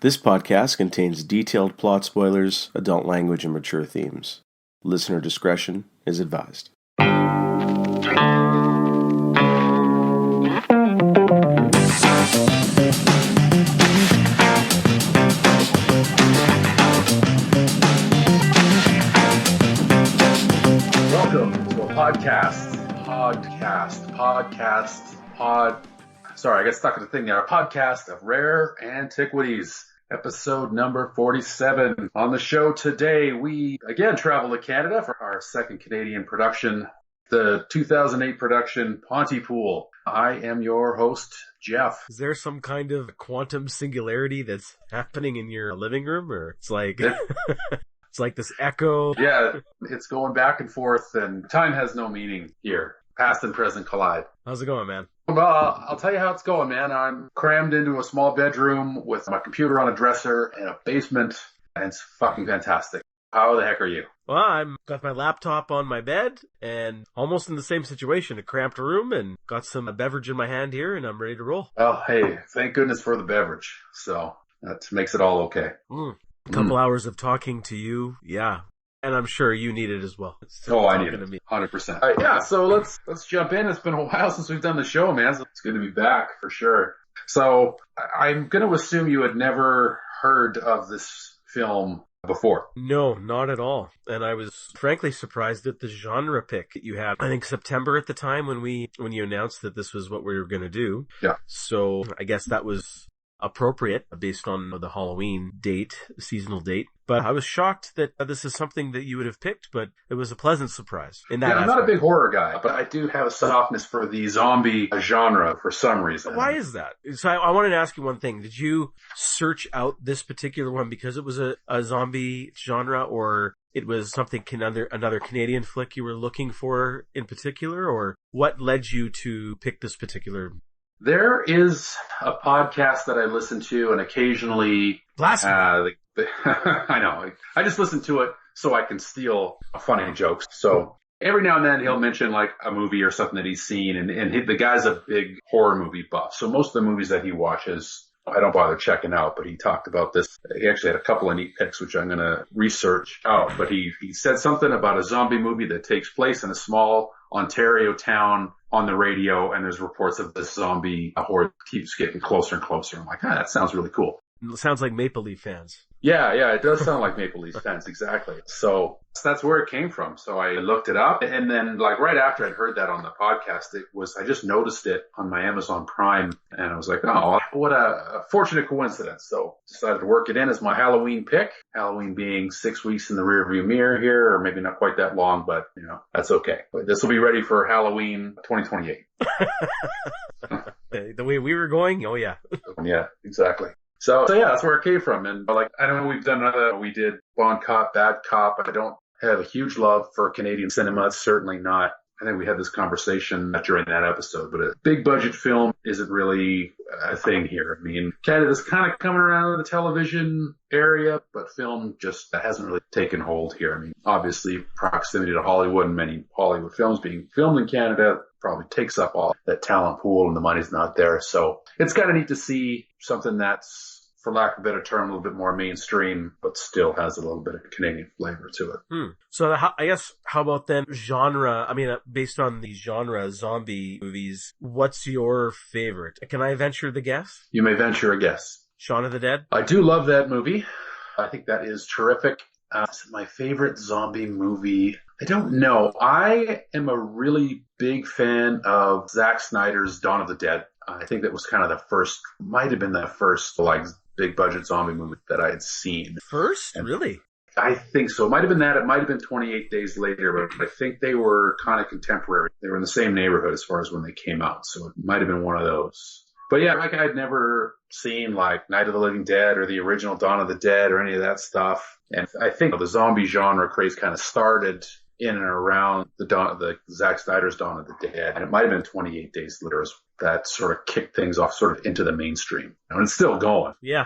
This podcast contains detailed plot spoilers, adult language, and mature themes. Listener discretion is advised. Welcome to a podcast. Sorry, I got stuck at the thing there. A podcast of rare antiquities. Episode number 47. On the show today, we again travel to Canada for our second Canadian production, the 2008 production Pontypool. I am your host, Jeff. Is there some kind of quantum singularity that's happening in your living room, or it's like it's like this echo? Yeah, it's going back and forth, and time has no meaning here. Past and present collide. How's it going, man? Well, I'll tell you how it's going, man. I'm crammed into a small bedroom with my computer on a dresser and a basement, and it's fucking fantastic. How the heck are you? Well, I'm got my laptop on my bed and almost in the same situation, a cramped room, and got some beverage in my hand here, and I'm ready to roll. Well, hey, thank goodness for the beverage. So that makes it all okay. A couple hours of talking to you, yeah. And I'm sure you need it as well. I need it. 100%. Yeah, so let's jump in. It's been a while since we've done the show, man. So it's good to be back for sure. So I'm going to assume you had never heard of this film before. No, not at all. And I was frankly surprised at the genre pick that you had. I think September at the time when you announced that this was what we were going to do. Yeah. So I guess that was appropriate based on the Halloween date, seasonal date. But I was shocked that this is something that you would have picked, but it was a pleasant surprise in that I'm not a big horror guy, but I do have a softness for the zombie genre for some reason. Why is that? So I wanted to ask you one thing. Did you search out this particular one because it was a zombie genre, or it was something another Canadian flick you were looking for in particular, or what led you to pick this particular? There is a podcast that I listen to, and occasionally, I know, I just listen to it so I can steal funny jokes. So every now and then he'll mention like a movie or something that he's seen, and the guy's a big horror movie buff. So most of the movies that he watches, I don't bother checking out, but he talked about this. He actually had a couple of neat picks, which I'm going to research out. But he said something about a zombie movie that takes place in a small Ontario town on the radio, and there's reports of this zombie horde keeps getting closer and closer. I'm like, that sounds really cool. It sounds like Maple Leaf fans. Yeah, it does sound like Maple Leaf fans, exactly. So that's where it came from. So I looked it up, and then like right after I'd heard that on the podcast, I just noticed it on my Amazon Prime, and I was like, oh, what a fortunate coincidence. So decided to work it in as my Halloween pick. Halloween being 6 weeks in the rearview mirror here, or maybe not quite that long, but that's okay. But this will be ready for Halloween 2028. The way we were going, oh yeah. Yeah, exactly. So yeah, that's where it came from. And I know we did Bon Cop, Bad Cop. I don't have a huge love for Canadian cinema. It's certainly not. I think we had this conversation during that episode, but a big budget film isn't really a thing here. I mean, Canada's kind of coming around in the television area, but film just hasn't really taken hold here. I mean, obviously proximity to Hollywood and many Hollywood films being filmed in Canada probably takes up all that talent pool, and the money's not there. So it's kind of neat to see something that's, for lack of a better term, a little bit more mainstream, but still has a little bit of Canadian flavor to it. So I guess, how about then genre? I mean, based on the genre, zombie movies, what's your favorite? Can I venture the guess? You may venture a guess. Shaun of the Dead? I do love that movie. I think that is terrific. My favorite zombie movie, I don't know. I am a really big fan of Zack Snyder's Dawn of the Dead. I think that was kind of might have been the first big budget zombie movie that I had seen. First? Really? I think so. It might have been that. It might have been 28 Days Later, but I think they were kind of contemporary. They were in the same neighborhood as far as when they came out. So it might have been one of those. But yeah, I'd never seen Night of the Living Dead or the original Dawn of the Dead or any of that stuff. And I think the zombie genre craze kind of started in and around the Zack Snyder's Dawn of the Dead. And it might have been 28 Days Later that sort of kicked things off sort of into the mainstream. And it's still going. Yeah.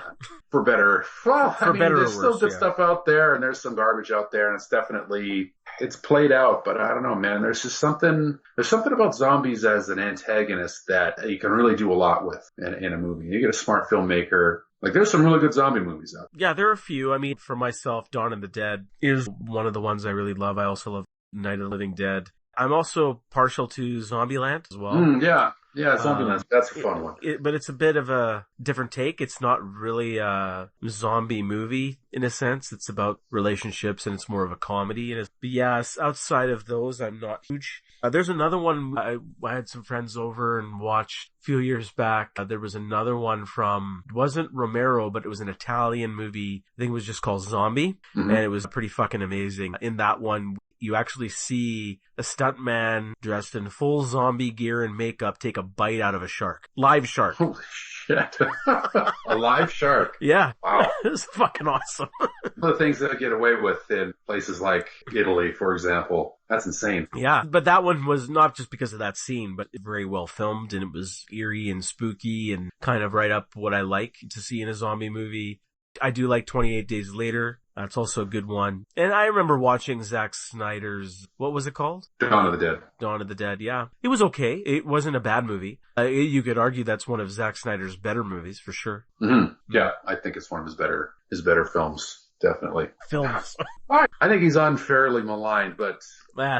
For better. Well, there's still good yeah. stuff out there, and there's some garbage out there, and it's definitely, it's played out, but I don't know, man. There's something about zombies as an antagonist that you can really do a lot with in a movie. You get a smart filmmaker Like, there's some really good zombie movies out Yeah, there are a few. I mean, for myself, Dawn of the Dead is one of the ones I really love. I also love Night of the Living Dead. I'm also partial to Zombieland as there. well. Yeah, Zombieland. That's a fun one. But it's a bit of a different take. It's not really a zombie movie in a sense. It's about relationships and it's more of a comedy. But yes, outside of those, I'm not huge. There's another one I had some friends over and watched a few years back. There was another one it wasn't Romero, but it was an Italian movie. I think it was just called Zombie. Mm-hmm. And it was pretty fucking amazing. In that one, you actually see a stuntman dressed in full zombie gear and makeup take a bite out of a shark. Live shark. Holy shit. A live shark. Yeah. Wow. It was fucking awesome. One of the things that I get away with in places like Italy, for example, that's insane. Yeah. But that one was not just because of that scene, but very well filmed, and it was eerie and spooky and kind of right up what I like to see in a zombie movie. I do like 28 Days Later. That's also a good one. And I remember watching Zack Snyder's, what was it called? Dawn of the Dead. Dawn of the Dead, yeah. It was okay. It wasn't a bad movie. You could argue that's one of Zack Snyder's better movies, for sure. Mm-hmm. Yeah, I think it's one of his better films. Definitely. Films. I think he's unfairly maligned, but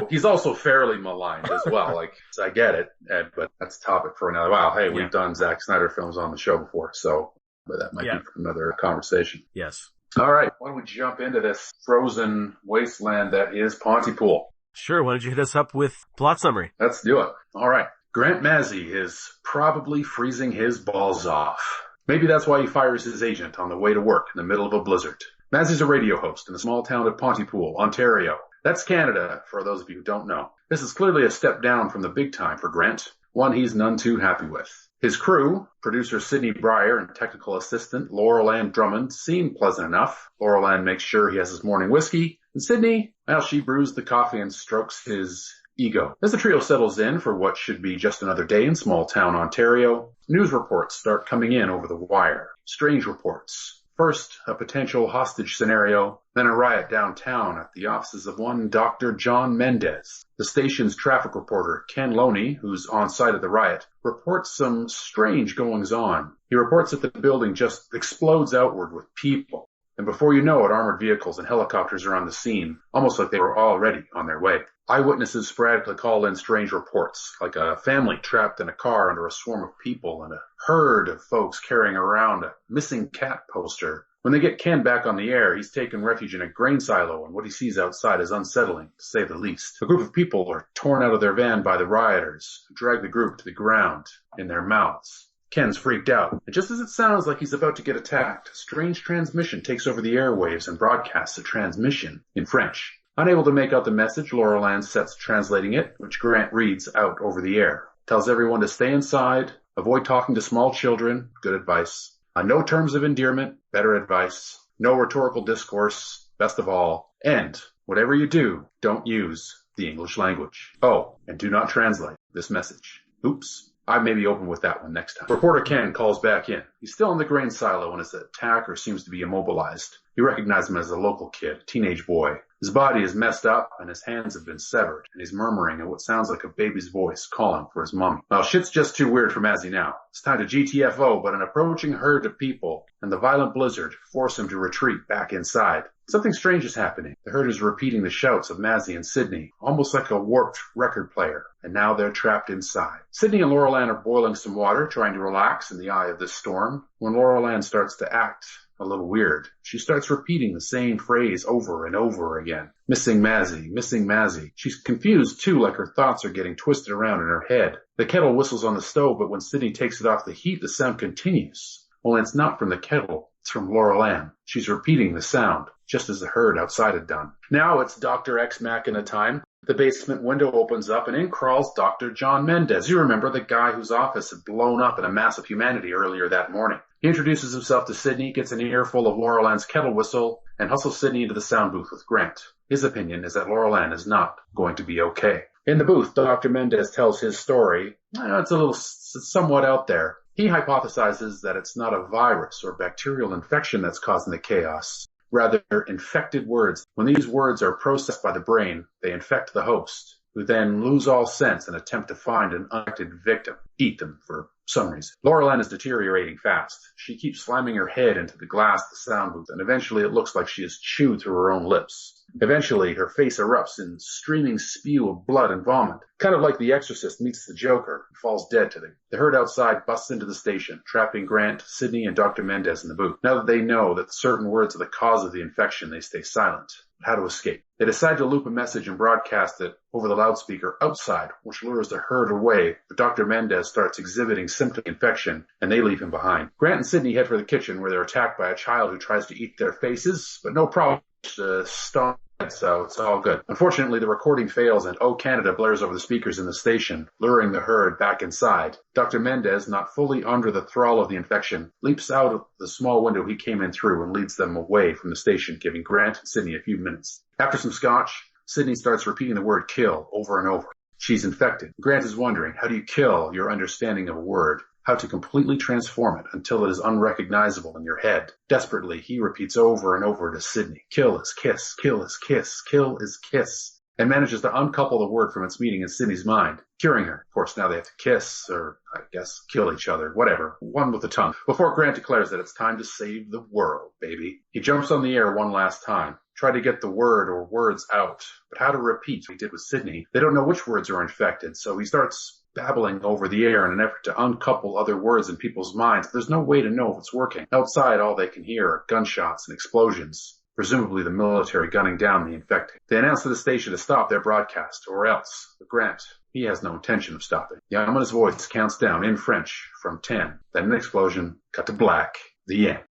he's also fairly maligned as well. Like, I get it, but that's a topic for another. Wow, hey, we've done Zack Snyder films on the show before, so but that might be for another conversation. Yes. All right, why don't we jump into this frozen wasteland that is Pontypool? Sure, why don't you hit us up with plot summary? Let's do it. All right. Grant Mazzy is probably freezing his balls off. Maybe that's why he fires his agent on the way to work in the middle of a blizzard. Mazzy's a radio host in the small town of Pontypool, Ontario. That's Canada, for those of you who don't know. This is clearly a step down from the big time for Grant, one he's none too happy with. His crew, producer Sidney Breyer and technical assistant Laurel Ann Drummond, seem pleasant enough. Laurel Ann makes sure he has his morning whiskey, and Sidney, well, she brews the coffee and strokes his ego. As the trio settles in for what should be just another day in small town Ontario, news reports start coming in over the wire. Strange reports. First, a potential hostage scenario, then a riot downtown at the offices of one Dr. John Mendez. The station's traffic reporter, Ken Loney, who's on site at the riot, reports some strange goings-on. He reports that the building just explodes outward with people. And before you know it, armored vehicles and helicopters are on the scene, almost like they were already on their way. Eyewitnesses sporadically call in strange reports, like a family trapped in a car under a swarm of people and a herd of folks carrying around a missing cat poster. When they get Ken back on the air, he's taken refuge in a grain silo, and what he sees outside is unsettling, to say the least. A group of people are torn out of their van by the rioters, who drag the group to the ground in their mouths. Ken's freaked out, and just as it sounds like he's about to get attacked, a strange transmission takes over the airwaves and broadcasts a transmission in French. Unable to make out the message, Laurel Ann sets translating it, which Grant reads out over the air. Tells everyone to stay inside, avoid talking to small children, good advice. No terms of endearment, better advice. No rhetorical discourse, best of all. And whatever you do, don't use the English language. Oh, and do not translate this message. Oops. I may be open with that one next time. Reporter Ken calls back in. He's still in the grain silo when his attacker seems to be immobilized. You recognize him as a local kid, a teenage boy. His body is messed up and his hands have been severed, and he's murmuring in what sounds like a baby's voice calling for his mommy. Well, shit's just too weird for Mazzy now. It's time to GTFO, but an approaching herd of people and the violent blizzard force him to retreat back inside. Something strange is happening. The herd is repeating the shouts of Mazzy and Sidney, almost like a warped record player, and now they're trapped inside. Sidney and Laurel Ann are boiling some water, trying to relax in the eye of this storm, when Laurel Ann starts to act a little weird. She starts repeating the same phrase over and over again. Missing Mazzy, missing Mazzy. She's confused too, like her thoughts are getting twisted around in her head. The kettle whistles on the stove, but when Sidney takes it off the heat, the sound continues. Only it's not from the kettle. It's from Laurel Ann. She's repeating the sound, just as the herd outside had done. Now it's Dr. X Machina time. The basement window opens up and in crawls Dr. John Mendez. You remember the guy whose office had blown up in a mass of humanity earlier that morning. He introduces himself to Sidney, gets an earful of Laurel Ann's kettle whistle, and hustles Sidney into the sound booth with Grant. His opinion is that Laurel Ann is not going to be okay. In the booth, Dr. Mendez tells his story. It's somewhat out there. He hypothesizes that it's not a virus or bacterial infection that's causing the chaos. Rather, infected words. When these words are processed by the brain, they infect the host. who then lose all sense and attempt to find an unaffected victim, eat them for some reason. Laurel Ann is deteriorating fast. She keeps slamming her head into the glass of the sound booth, and eventually it looks like she is chewed through her own lips. Eventually, her face erupts in streaming spew of blood and vomit. Kind of like The Exorcist meets the Joker, who falls dead to them. The herd outside busts into the station, trapping Grant, Sidney, and Dr. Mendez in the booth. Now that they know that certain words are the cause of the infection, they stay silent. How to escape. They decide to loop a message and broadcast it over the loudspeaker outside, which lures the herd away, but Dr. Mendez starts exhibiting symptom infection, and they leave him behind. Grant and Sidney head for the kitchen, where they're attacked by a child who tries to eat their faces, but no problem. Stop. So it's all good. Unfortunately, the recording fails and "Oh Canada" blares over the speakers in the station, luring the herd back inside. Dr. Mendez, not fully under the thrall of the infection, leaps out of the small window he came in through and leads them away from the station, giving Grant and Sidney a few minutes. After some scotch, Sidney starts repeating the word "kill" over and over. She's infected. Grant is wondering, how do you kill your understanding of a word? How to completely transform it until it is unrecognizable in your head. Desperately, he repeats over and over to Sidney, "Kill is kiss, kill is kiss, kill is kiss," and manages to uncouple the word from its meaning in Sidney's mind, curing her. Of course, now they have to kiss, or I guess kill each other, whatever, one with the tongue, before Grant declares that it's time to save the world, baby. He jumps on the air one last time, try to get the word or words out, but how to repeat what he did with Sidney. They don't know which words are infected, so he starts babbling over the air in an effort to uncouple other words in people's minds. There's no way to know if it's working. Outside, all they can hear are gunshots and explosions, presumably the military gunning down the infected. They announce to the station to stop their broadcast, or else. But Grant, he has no intention of stopping. The ominous voice counts down in French from 10. Then an explosion, cut to black, the end.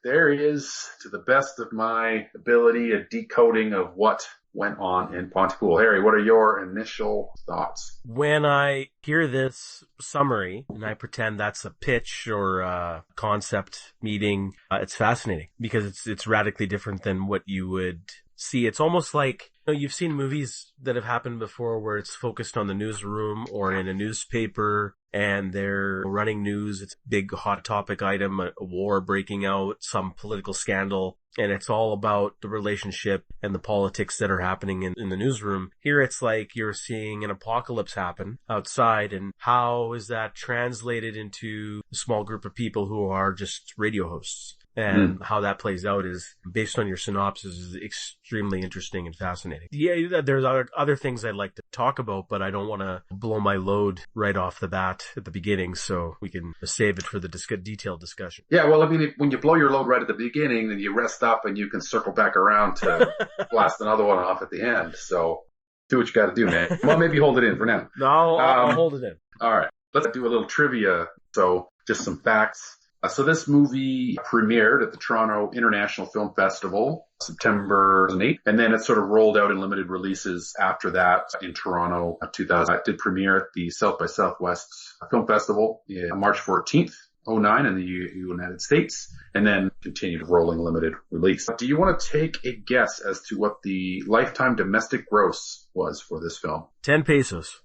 There is, to the best of my ability, a decoding of what went on in Pontypool. Harry, what are your initial thoughts? When I hear this summary and I pretend that's a pitch or a concept meeting, it's fascinating because it's radically different than what you would see. It's almost like, you've seen movies that have happened before where it's focused on the newsroom or in a newspaper and they're running news. It's a big hot topic item, a war breaking out, some political scandal, and it's all about the relationship and the politics that are happening in the newsroom. Here it's like you're seeing an apocalypse happen outside, and how is that translated into a small group of people who are just radio hosts? And how that plays out is, based on your synopsis, is extremely interesting and fascinating. Yeah, there's other things I'd like to talk about, but I don't want to blow my load right off the bat at the beginning, so we can save it for the detailed discussion. Yeah, well, I mean, when you blow your load right at the beginning, then you rest up and you can circle back around to blast another one off at the end. So do what you got to do, man. Well, maybe hold it in for now. No, I'll hold it in. All right, let's do a little trivia. So just some facts. So this movie premiered at the Toronto International Film Festival, September 2008, and then it sort of rolled out in limited releases after that in Toronto 2000. It did premiere at the South by Southwest Film Festival on March 14th, 2009 in the United States, and then continued rolling limited release. Do you want to take a guess as to what the lifetime domestic gross was for this film? 10 pesos.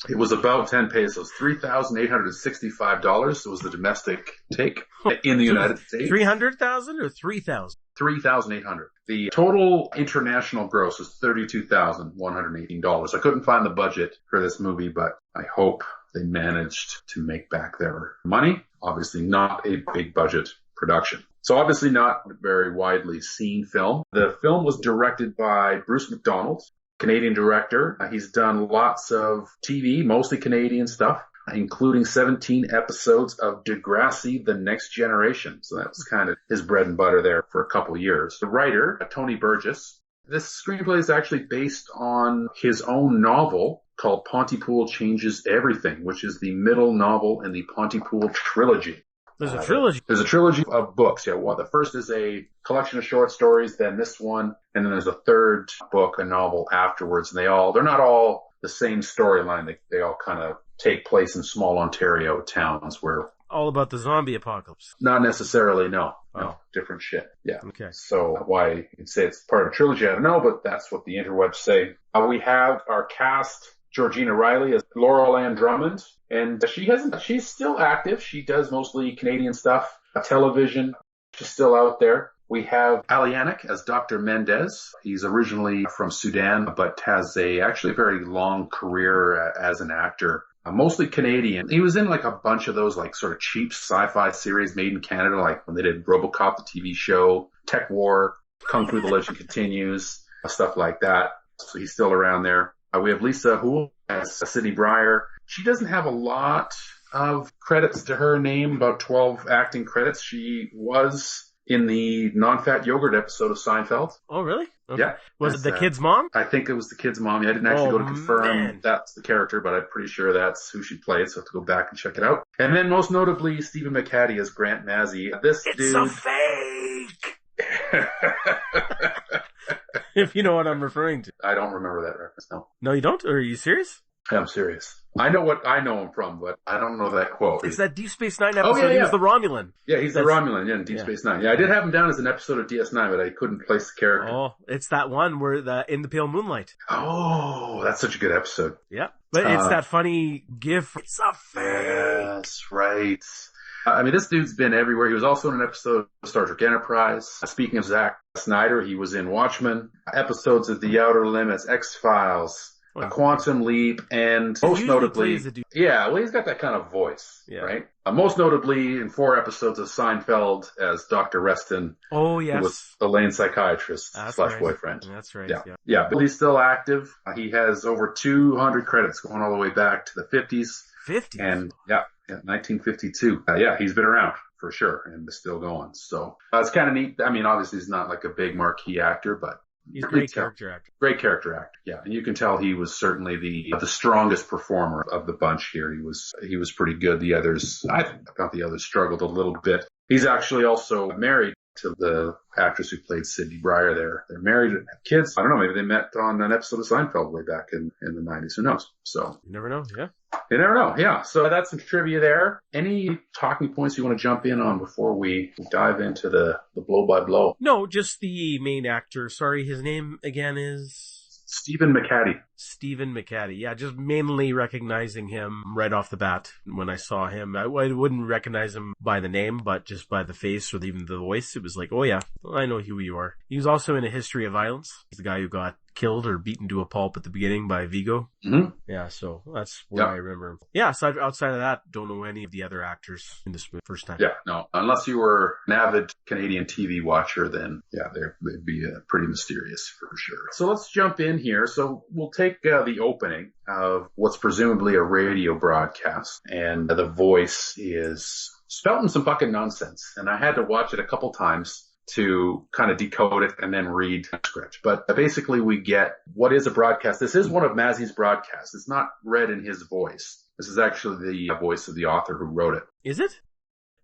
It was about 10 pesos, $3,865 was the domestic take in the United States. 300,000 or 3,000? 3,800. The total international gross was $32,118. I couldn't find the budget for this movie, but I hope they managed to make back their money. Obviously not a big budget production. So obviously not a very widely seen film. The film was directed by Bruce McDonald, Canadian director. He's done lots of TV, mostly Canadian stuff, including 17 episodes of Degrassi, The Next Generation. So that was kind of his bread and butter there for a couple of years. The writer, Tony Burgess. This screenplay is actually based on his own novel called Pontypool Changes Everything, which is the middle novel in the Pontypool trilogy. There's a trilogy. There's a trilogy of books. Yeah, well, the first is a collection of short stories, then this one, and then there's a third book, a novel afterwards. And they're not all the same storyline. They all kind of take place in small Ontario towns where. All about the zombie apocalypse. Not necessarily, no. No, different shit. Yeah. Okay. So why you'd say it's part of a trilogy, I don't know, but that's what the interwebs say. We have our cast. Georgina Riley as Laurel Ann Drummond, and she's still active. She does mostly Canadian stuff, television. She's still out there. We have Alianik as Dr. Mendez. He's originally from Sudan, but has actually a very long career as an actor. Mostly Canadian. He was in like a bunch of those like sort of cheap sci-fi series made in Canada, like when they did RoboCop, the TV show, Tech War, Kung Fu: The Legend Continues, stuff like that. So he's still around there. We have Lisa Houle as Sydney Brier. She doesn't have a lot of credits to her name, about 12 acting credits. She was in the non-fat yogurt episode of Seinfeld. Oh, really? Okay. Yeah. Was it the kid's mom? I think it was the kid's mom. I didn't actually go to confirm that's the character, but I'm pretty sure that's who she played, so I have to go back and check it out. And then most notably, Stephen McHattie as Grant Mazzy. It's a fake! If you know what I'm referring to. I don't remember that reference, no. No, you don't? Are you serious? I'm serious. I know what I know him from, but I don't know that quote. It's that Deep Space Nine episode. Oh, yeah. He was the Romulan. Yeah, he's the Romulan, in Deep Space Nine. Yeah, I did have him down as an episode of DS9, but I couldn't place the character. Oh, it's that one where in the pale moonlight. Oh, that's such a good episode. Yeah. But it's that funny gif. It's a fake. Yes, right. I mean, this dude's been everywhere. He was also in an episode of Star Trek Enterprise. Speaking of Zack Snyder, he was in Watchmen, episodes of The Outer Limits, X-Files, A Quantum Leap, and most notably, he's got that kind of voice, right? Most notably in 4 episodes of Seinfeld as Dr. Reston. Oh, yes. Who was Elaine's psychiatrist / boyfriend. That's right. Yeah, but he's still active. He has over 200 credits going all the way back to the 50s. 50s? And 1952. He's been around for sure and is still going. So it's kind of neat. I mean, obviously he's not like a big marquee actor, but he's a great character actor. Great character actor. Yeah. And you can tell he was certainly the strongest performer of the bunch here. He was pretty good. The others, I thought the others struggled a little bit. He's actually also married to the actress who played Sydney Brier there. They're married and have kids. I don't know. Maybe they met on an episode of Seinfeld way back in the 90s. Who knows? So you never know. Yeah. You never know. Yeah. So that's some trivia there. Any talking points you want to jump in on before we dive into the blow by blow? No, just the main actor. Sorry, his name again is Stephen McHattie. Stephen McHattie. Yeah, just mainly recognizing him right off the bat when I saw him. I wouldn't recognize him by the name, but just by the face or even the voice. It was like, oh yeah, I know who you are. He was also in A History of Violence. He's the guy who got killed or beaten to a pulp at the beginning by Vigo. Mm-hmm. Yeah, so that's where I remember him. Yeah, so outside of that, don't know any of the other actors in this first time. Yeah, no. Unless you were an avid Canadian TV watcher, then they'd be pretty mysterious for sure. So let's jump in here. So we'll take the opening of what's presumably a radio broadcast, and the voice is spouting some fucking nonsense. And I had to watch it a couple times to kind of decode it and then read the script. But basically we get what is a broadcast. This is one of Mazzy's broadcasts. It's not read in his voice. This is actually the voice of the author who wrote it. Is it?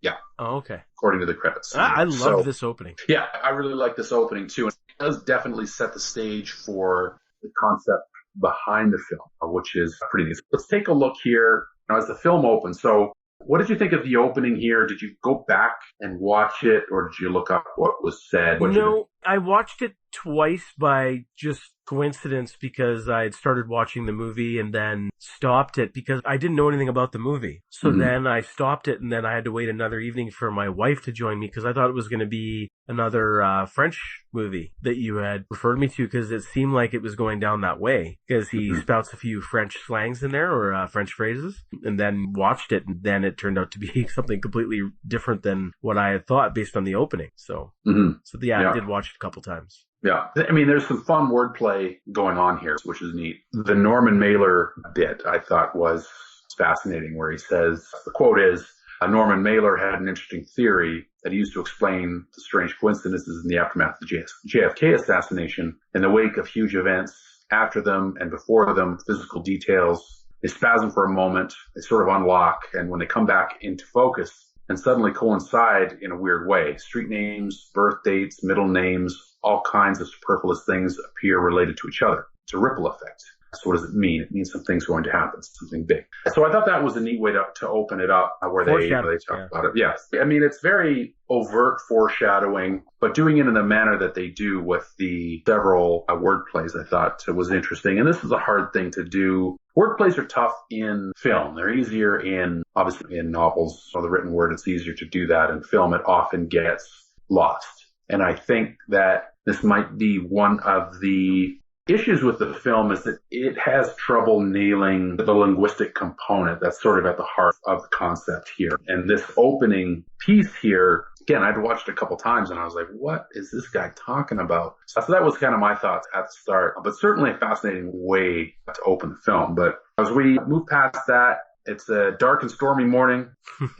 Yeah. Oh, okay. According to the credits. I love this opening. Yeah, I really like this opening too. It does definitely set the stage for the concept behind the film, which is pretty neat. Let's take a look here as the film opens. So what did you think of the opening here? Did you go back and watch it, or did you look up what was said? No, I watched it twice by just coincidence because I had started watching the movie and then stopped it because I didn't know anything about the movie. So then I stopped it and then I had to wait another evening for my wife to join me because I thought it was going to be another French movie that you had referred me to because it seemed like it was going down that way because he spouts a few French slangs in there or French phrases, and then watched it and then it turned out to be something completely different than what I had thought based on the opening. So, I did watch it a couple times. Yeah. I mean, there's some fun wordplay going on here, which is neat. The Norman Mailer bit I thought was fascinating, where he says, the quote is, Norman Mailer had an interesting theory that he used to explain the strange coincidences in the aftermath of the JFK assassination. In the wake of huge events, after them and before them, physical details, they spasm for a moment, they sort of unlock, and when they come back into focus and suddenly coincide in a weird way, street names, birth dates, middle names, all kinds of superfluous things appear related to each other. It's a ripple effect. So what does it mean? It means something's going to happen, something big. So I thought that was a neat way to open it up where they talk about it. Yes. I mean, it's very overt foreshadowing, but doing it in the manner that they do with the several word plays I thought was interesting. And this is a hard thing to do. Word plays are tough in film. They're easier obviously in novels or the written word. It's easier to do that. In film, it often gets lost. And I think that this might be one of the issues with the film is that it has trouble nailing the linguistic component that's sort of at the heart of the concept here. And this opening piece here, again, I'd watched it a couple times and I was like, what is this guy talking about? So that was kind of my thoughts at the start, but certainly a fascinating way to open the film. But as we move past that, it's a dark and stormy morning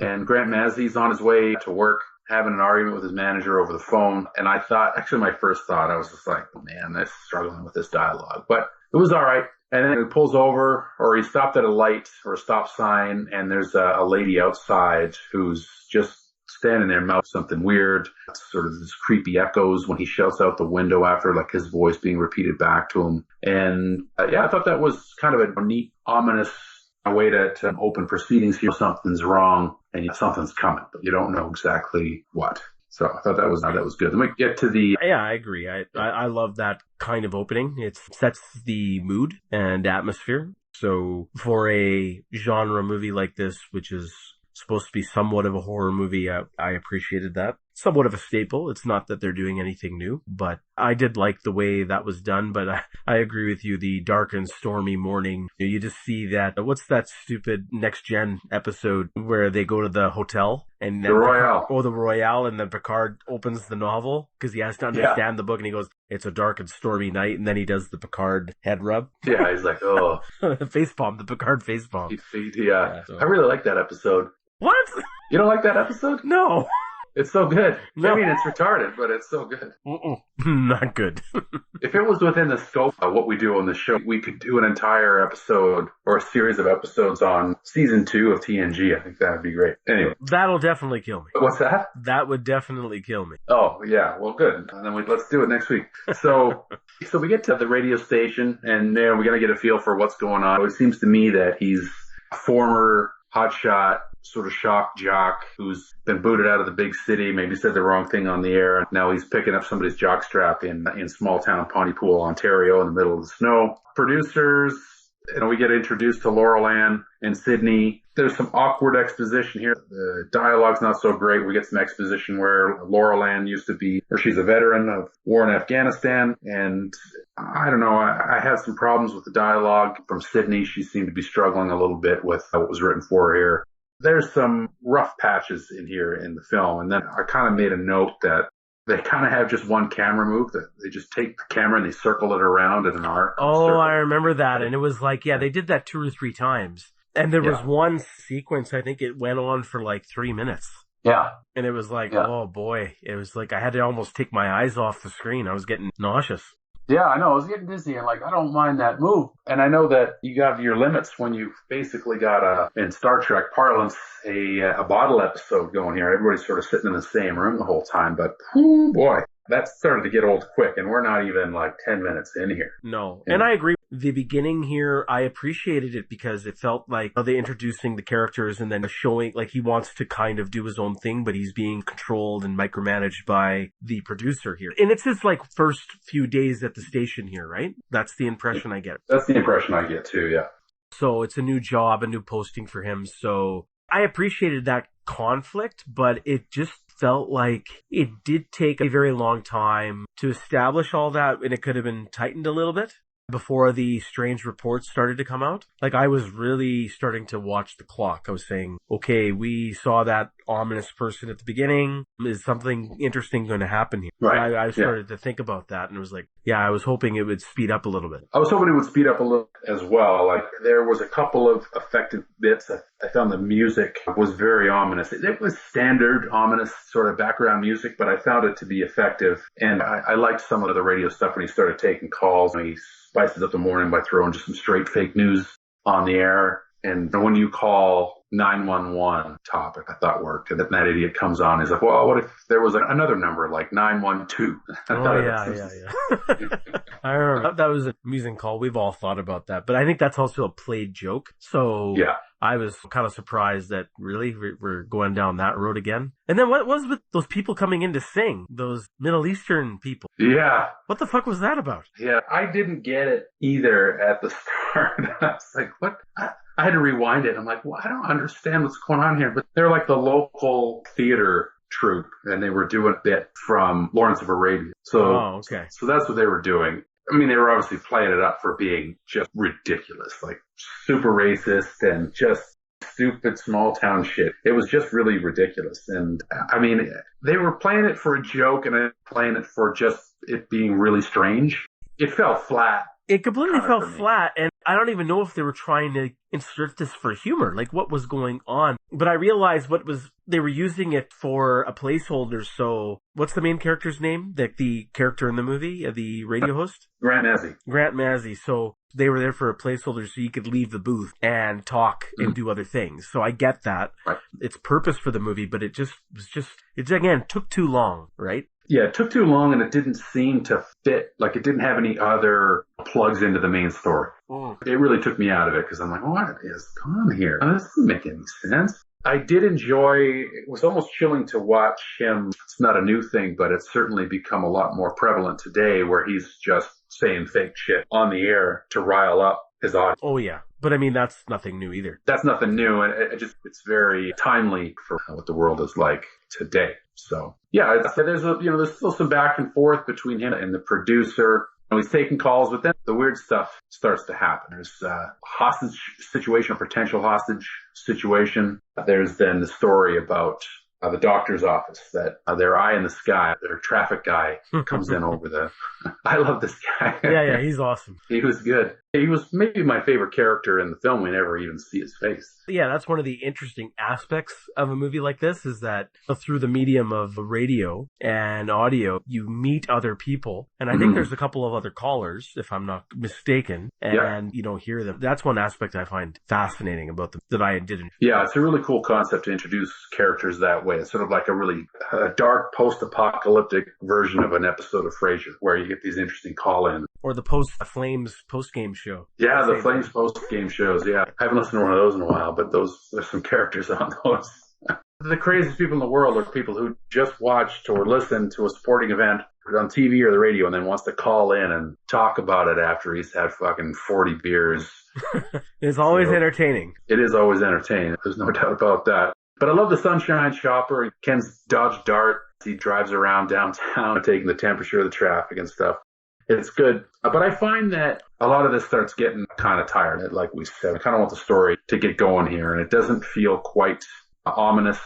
and Grant Mazzy's on his way to work, having an argument with his manager over the phone. And I thought, actually my first thought, I was just like, man, I'm struggling with this dialogue, but it was all right. And then he pulls over, or he stopped at a light or a stop sign, and there's a lady outside who's just standing there mouthing something weird. Sort of this creepy echoes when he shouts out the window after, like his voice being repeated back to him. And I thought that was kind of a neat, ominous way to open proceedings here. Something's wrong and something's coming, but you don't know exactly what. So I thought that was good. Then we get to the... Yeah, I agree. I love that kind of opening. It sets the mood and atmosphere. So for a genre movie like this, which is supposed to be somewhat of a horror movie, I appreciated that. Somewhat of a staple. It's not that they're doing anything new, but I did like the way that was done. But I agree with you. The dark and stormy morning, you just see that. What's that stupid Next Gen episode where they go to the hotel and then the Royale? The Royale, and then Picard opens the novel because he has to understand the book, and he goes, "It's a dark and stormy night," and then he does the Picard head rub. Yeah, he's like, oh, facepalm, the Picard facepalm. Yeah, so. I really like that episode. What? You don't like that episode? No. It's so good. No. I mean, it's retarded, but it's so good. Not good. If it was within the scope of what we do on the show, we could do an entire episode or a series of episodes on season 2 of TNG. I think that would be great. Anyway. That'll definitely kill me. What's that? That would definitely kill me. Oh, yeah. Well, good. And then let's do it next week. So we get to the radio station, and we got to get a feel for what's going on. It seems to me that he's a former hotshot, sort of shock jock who's been booted out of the big city, maybe said the wrong thing on the air, and now he's picking up somebody's jockstrap in small town Pontypool, Ontario, in the middle of the snow. Producers, we get introduced to Laurel Ann and Sydney. There's some awkward exposition here. The dialogue's not so great. We get some exposition where Laurel Ann used to be, or she's a veteran of war in Afghanistan, and I don't know, I had some problems with the dialogue from Sydney. She seemed to be struggling a little bit with what was written for her here. There's some rough patches in here in the film, and then I kind of made a note that they kind of have just one camera move, that they just take the camera and they circle it around in an arc. Oh, I remember that, and it was like, they did that 2 or 3 times. And there was one sequence, I think it went on for like 3 minutes. Yeah. And it was like, oh boy, it was like I had to almost take my eyes off the screen. I was getting nauseous. Yeah, I know. I was getting dizzy, and I don't mind that move. And I know that you have your limits when you've basically got in Star Trek parlance, a bottle episode going here. Everybody's sort of sitting in the same room the whole time, but boy, that started to get old quick, and we're not even like 10 minutes in here. No. And I agree. The beginning here, I appreciated it because it felt like they're introducing the characters and then showing like he wants to kind of do his own thing, but he's being controlled and micromanaged by the producer here. And it's his like first few days at the station here, right? That's the impression I get. That's the impression I get too, yeah. So it's a new job, a new posting for him. So I appreciated that conflict, but it just felt like it did take a very long time to establish all that, and it could have been tightened a little bit before the strange reports started to come out. Like, I was really starting to watch the clock. I was saying, okay, we saw that ominous person at the beginning. Is something interesting going to happen here? Right. I started to think about that, and it was like, I was hoping it would speed up a little bit. I was hoping it would speed up a little as well. Like, there was a couple of effective bits. I found the music was very ominous. It was standard ominous sort of background music, but I found it to be effective. And I liked some of the radio stuff when he started taking calls. He spices up the morning by throwing just some straight fake news on the air. And when you call 911 topic, I thought worked. And then that idiot comes on. He's like, well, what if there was another number like 912? I remember that was an amusing call. We've all thought about that, but I think that's also a played joke. So I was kind of surprised that really we're going down that road again. And then what was with those people coming in to sing? Those Middle Eastern people. Yeah. What the fuck was that about? Yeah, I didn't get it either at the start. I was like, what? I had to rewind it. I'm like, well, I don't understand what's going on here. But they're like the local theater troupe, and they were doing a bit from Lawrence of Arabia. So that's what they were doing. I mean, they were obviously playing it up for being just ridiculous, like super racist and just stupid small town shit. It was just really ridiculous. And I mean, they were playing it for a joke and playing it for just it being really strange. It fell flat. It completely fell flat, and I don't even know if they were trying to insert this for humor, like what was going on. But I realized they were using it for a placeholder. So what's the main character's name? The character in the movie, the radio host? Grant Mazzy. Grant Mazzy. So they were there for a placeholder so you could leave the booth and talk and do other things. So I get that. Right. It's purpose for the movie, but it again took too long, right? Yeah, it took too long and it didn't seem to fit. Like it didn't have any other plugs into the main story. It really took me out of it because I'm like, what is going on here? This doesn't make any sense. I did enjoy, it was almost chilling to watch him. It's not a new thing, but it's certainly become a lot more prevalent today where he's just saying fake shit on the air to rise up his audience. Oh yeah. But I mean, that's nothing new either. That's nothing new. And it's very timely for what the world is like today. So yeah, there's still some back and forth between him and the producer. He's taking calls, but then the weird stuff starts to happen. There's a hostage situation, a potential hostage situation. There's then the story about the doctor's office that their eye in the sky, their traffic guy comes in over I love this guy. Yeah, he's awesome. He was good. He was maybe my favorite character in the film. We never even see his face. Yeah, that's one of the interesting aspects of a movie like this is that through the medium of radio and audio, you meet other people. And I think there's a couple of other callers, if I'm not mistaken, and you don't hear them. That's one aspect I find fascinating about them that I didn't. Yeah, it's a really cool concept to introduce characters that way. It's sort of like a dark post-apocalyptic version of an episode of Frasier where you get these interesting call-ins. Or the Flames post-game show. Yeah, the Flames post-game shows, yeah. I haven't listened to one of those in a while, but there's some characters on those. The craziest people in the world are people who just watched or listened to a sporting event on TV or the radio and then wants to call in and talk about it after he's had fucking 40 beers. It's always entertaining. It is always entertaining. There's no doubt about that. But I love the Sunshine Shopper. Ken's Dodge Dart. He drives around downtown taking the temperature of the traffic and stuff. It's good. But I find that a lot of this starts getting kind of tired. Like we said, I kind of want the story to get going here, and it doesn't feel quite ominous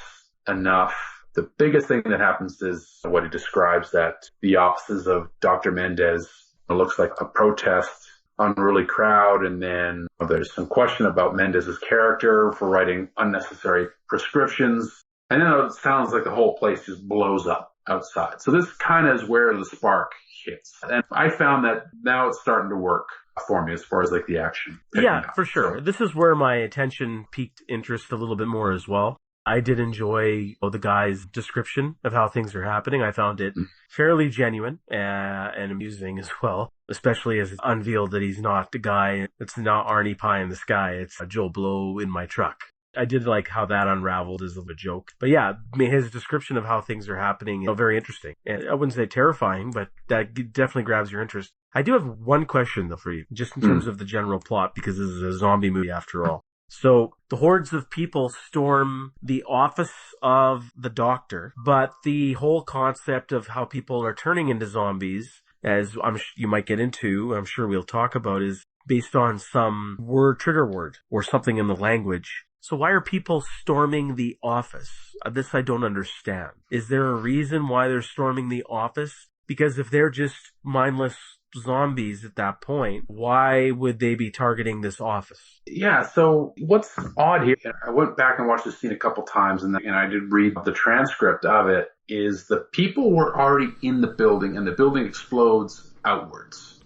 enough. The biggest thing that happens is what he describes that the offices of Dr. Mendez, it looks like a protest, unruly crowd, and then there's some question about Mendez's character for writing unnecessary prescriptions. And then it sounds like the whole place just blows up outside. So this kind of is where the spark hits. And I found that now it's starting to work for me as far as like the action. Yeah, for sure. So, this is where my attention piqued interest a little bit more as well. I did enjoy the guy's description of how things are happening. I found it fairly genuine and amusing as well, especially as it's unveiled that he's not the guy. It's not Arnie Pie in the sky. It's Joe Blow in my truck. I did like how that unraveled as a joke. But yeah, his description of how things are happening, very interesting. And I wouldn't say terrifying, but that definitely grabs your interest. I do have one question though for you, just in terms of the general plot, because this is a zombie movie after all. So the hordes of people storm the office of the doctor, but the whole concept of how people are turning into zombies, as you might get into, I'm sure we'll talk about, is based on some trigger word or something in the language. So why are people storming the office? This I don't understand. Is there a reason why they're storming the office? Because if they're just mindless zombies at that point, why would they be targeting this office? Yeah, so what's odd here, I went back and watched this scene a couple times and I did read the transcript of it, is the people were already in the building and the building explodes outwards.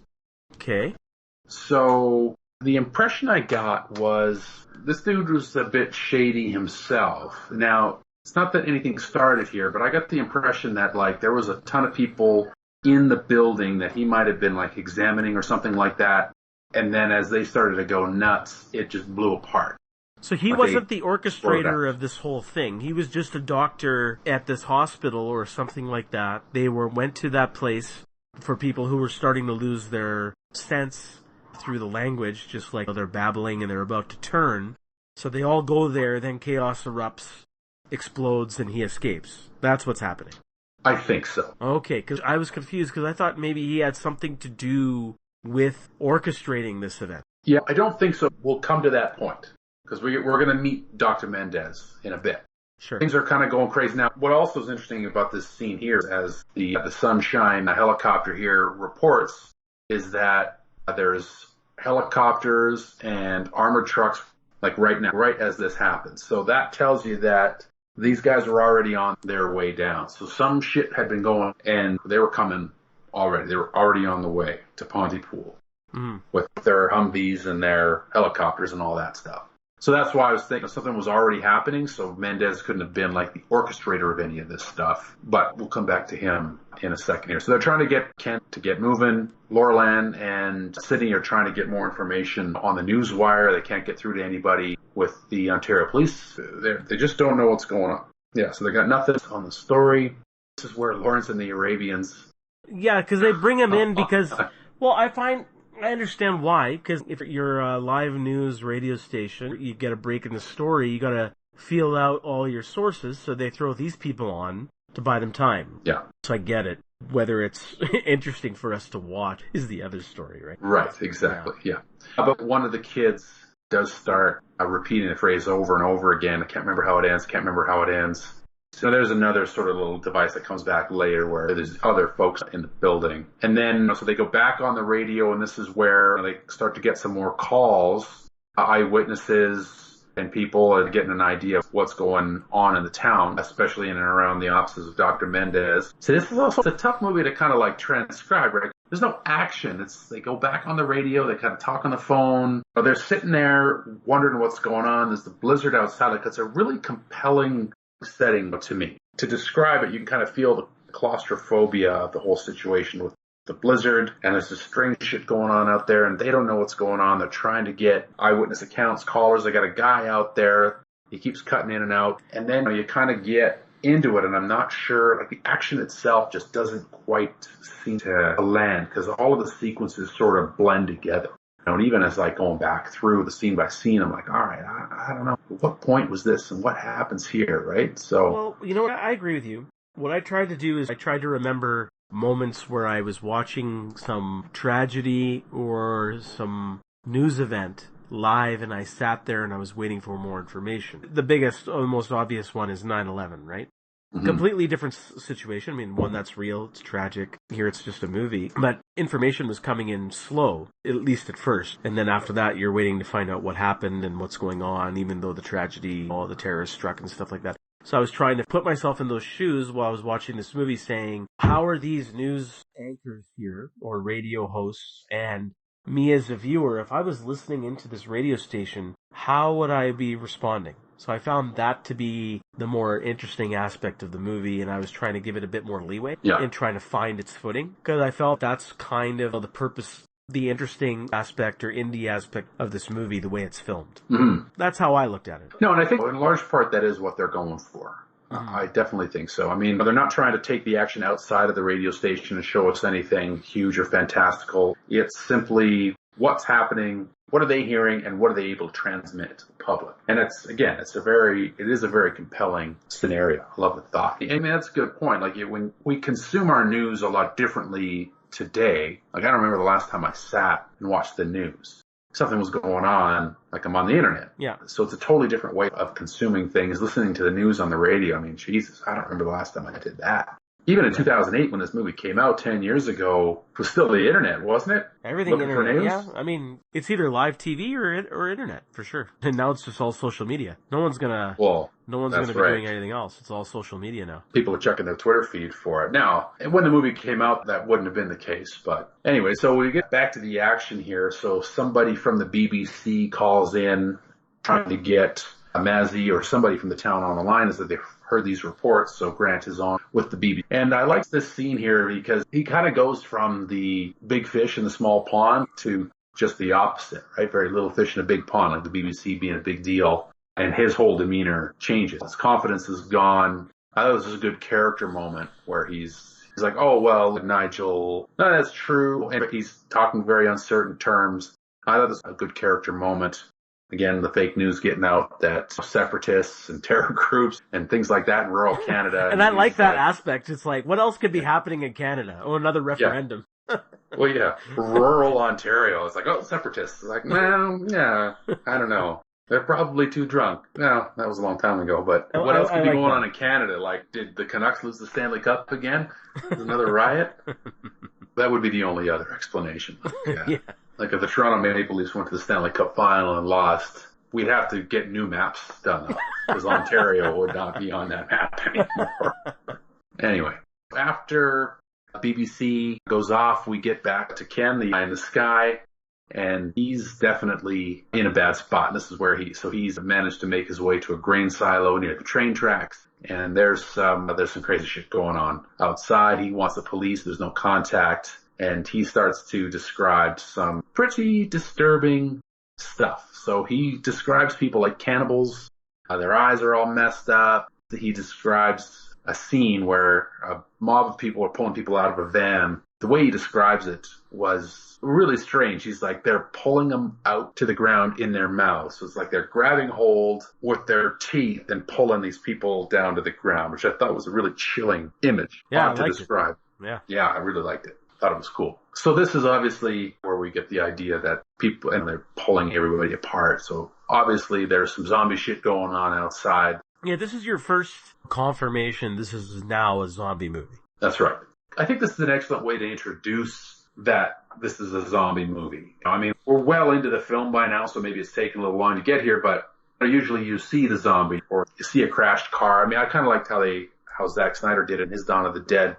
Okay. So the impression I got was this dude was a bit shady himself. Now, it's not that anything started here, but I got the impression that there was a ton of people in the building that he might have been examining or something like that. And then as they started to go nuts, it just blew apart. So he wasn't the orchestrator of this whole thing. He was just a doctor at this hospital or something like that. They went to that place for people who were starting to lose their sense through the language, just like they're babbling and they're about to turn. So they all go there, then chaos erupts. explodes and he escapes. That's what's happening. I think so. Okay, because I was confused because I thought maybe he had something to do with orchestrating this event. Yeah, I don't think so. We'll come to that point because we're going to meet Dr. Mendez in a bit. Sure. Things are kind of going crazy. Now, what also is interesting about this scene here, as the Sunshine helicopter here reports, is that there's helicopters and armored trucks like right now, right as this happens. So that tells you that these guys were already on their way down. So some shit had been going and they were coming already. They were already on the way to Pontypool with their Humvees and their helicopters and all that stuff. So that's why I was thinking something was already happening. So Mendez couldn't have been like the orchestrator of any of this stuff. But we'll come back to him in a second here. So they're trying to get Kent to get moving. Laurelyn and Sydney are trying to get more information on the news wire. They can't get through to anybody with the Ontario police. They just don't know what's going on. Yeah, so they got nothing on the story. This is where Lawrence and the Arabians... Yeah, because they bring him in because... Well, I understand why, because if you're a live news radio station, you get a break in the story, you gotta feel out all your sources, so they throw these people on to buy them time. Yeah. So I get it. Whether it's interesting for us to watch is the other story, right? Right, exactly, yeah. But one of the kids does start repeating the phrase over and over again. I can't remember how it ends. So there's another sort of little device that comes back later where there's other folks in the building. And then, so they go back on the radio, and this is where they start to get some more calls. Eyewitnesses and people are getting an idea of what's going on in the town, especially in and around the offices of Dr. Mendez. So this is also a tough movie to kind of like transcribe, right? There's no action. They go back on the radio, they kind of talk on the phone, or they're sitting there wondering what's going on. There's the blizzard outside. Like, it's a really compelling setting to me. To describe it, you can kind of feel the claustrophobia of the whole situation with the blizzard, and there's this strange shit going on out there, and they don't know what's going on. They're trying to get eyewitness accounts, callers. They got a guy out there. He keeps cutting in and out, and then you kind of get into it, and I'm not sure, like, the action itself just doesn't quite seem to land, because all of the sequences sort of blend together. And even as like going back through the scene by scene, I'm like, all right, I don't know. What point was this and what happens here, right? So, well, you know what? I agree with you. What I tried to do is I tried to remember moments where I was watching some tragedy or some news event live and I sat there and I was waiting for more information. The biggest, or the most obvious one is 9/11, right? Mm-hmm. Completely different situation. I mean, one that's real, it's tragic. Here it's just a movie. But information was coming in slow, at least at first. And then after that, you're waiting to find out what happened and what's going on, even though the tragedy, all the terrorists struck and stuff like that. So I was trying to put myself in those shoes while I was watching this movie saying, how are these news anchors here, or radio hosts, and me as a viewer, if I was listening into this radio station, how would I be responding? So I found that to be the more interesting aspect of the movie, and I was trying to give it a bit more leeway in trying to find its footing, because I felt that's kind of the purpose, the interesting aspect or indie aspect of this movie, the way it's filmed. Mm-hmm. That's how I looked at it. No, and I think in large part that is what they're going for. Mm-hmm. I definitely think so. I mean, they're not trying to take the action outside of the radio station and show us anything huge or fantastical. It's simply what's happening, what are they hearing, and what are they able to transmit to the public. And it is a very compelling scenario. I love the thought. I mean, that's a good point. Like, when we consume our news a lot differently today, like, I don't remember the last time I sat and watched the news. Something was going on, like I'm on the internet. Yeah. So it's a totally different way of consuming things, listening to the news on the radio. I mean, Jesus, I don't remember the last time I did that. Even in 2008, when this movie came out 10 years ago, it was still the internet, wasn't it? Everything Looking internet, for news? yeah. I mean, it's either live TV or internet, for sure. And now it's just all social media. No one's gonna be doing anything else. It's all social media now. People are checking their Twitter feed for it. Now, when the movie came out, that wouldn't have been the case. But anyway, so we get back to the action here. So somebody from the BBC calls in trying to get Mazzy or somebody from the town on the line, is that they've heard these reports. So Grant is on with the BBC. And I like this scene here because he kind of goes from the big fish in the small pond to just the opposite, right? Very little fish in a big pond, like the BBC being a big deal. And his whole demeanor changes. His confidence is gone. I thought this was a good character moment where he's like, oh, well, Nigel, no, that's true. And he's talking very uncertain terms. I thought this was a good character moment. again, the fake news getting out that separatists and terror groups and things like that in rural Canada. And I like that aspect. It's like, what else could be happening in Canada? Oh, another referendum. Well, yeah, rural Ontario. It's like, oh, separatists. It's like, no, yeah, I don't know. They're probably too drunk. No, that was a long time ago. But what else could be going on in Canada? Like, did the Canucks lose the Stanley Cup again? Another riot? That would be the only other explanation. Yeah. Like if the Toronto Maple Leafs went to the Stanley Cup final and lost, we'd have to get new maps done because Ontario would not be on that map anymore. Anyway, after BBC goes off, we get back to Ken, the eye in the sky, and he's definitely in a bad spot. This is where he's managed to make his way to a grain silo near the train tracks, and there's some crazy shit going on outside. He wants the police. There's no contact, and he starts to describe some pretty disturbing stuff. So he describes people like cannibals. Their eyes are all messed up. He describes a scene where a mob of people are pulling people out of a van. The way he describes it was really strange. He's like, they're pulling them out to the ground in their mouths. So it's like they're grabbing hold with their teeth and pulling these people down to the ground, which I thought was a really chilling image to describe. Yeah, I really liked it. Thought it was cool. So this is obviously where we get the idea that people, and they're pulling everybody apart. So obviously there's some zombie shit going on outside. Yeah, this is your first confirmation this is now a zombie movie. That's right. I think this is an excellent way to introduce that this is a zombie movie. I mean, we're well into the film by now, so maybe it's taking a little long to get here, but usually you see the zombie or you see a crashed car. I mean, I kind of liked how Zack Snyder did it in his Dawn of the Dead,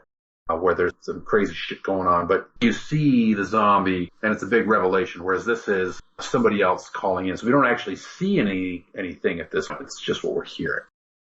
where there's some crazy shit going on, but you see the zombie and it's a big revelation, whereas this is somebody else calling in. So we don't actually see anything at this point. It's just what we're hearing.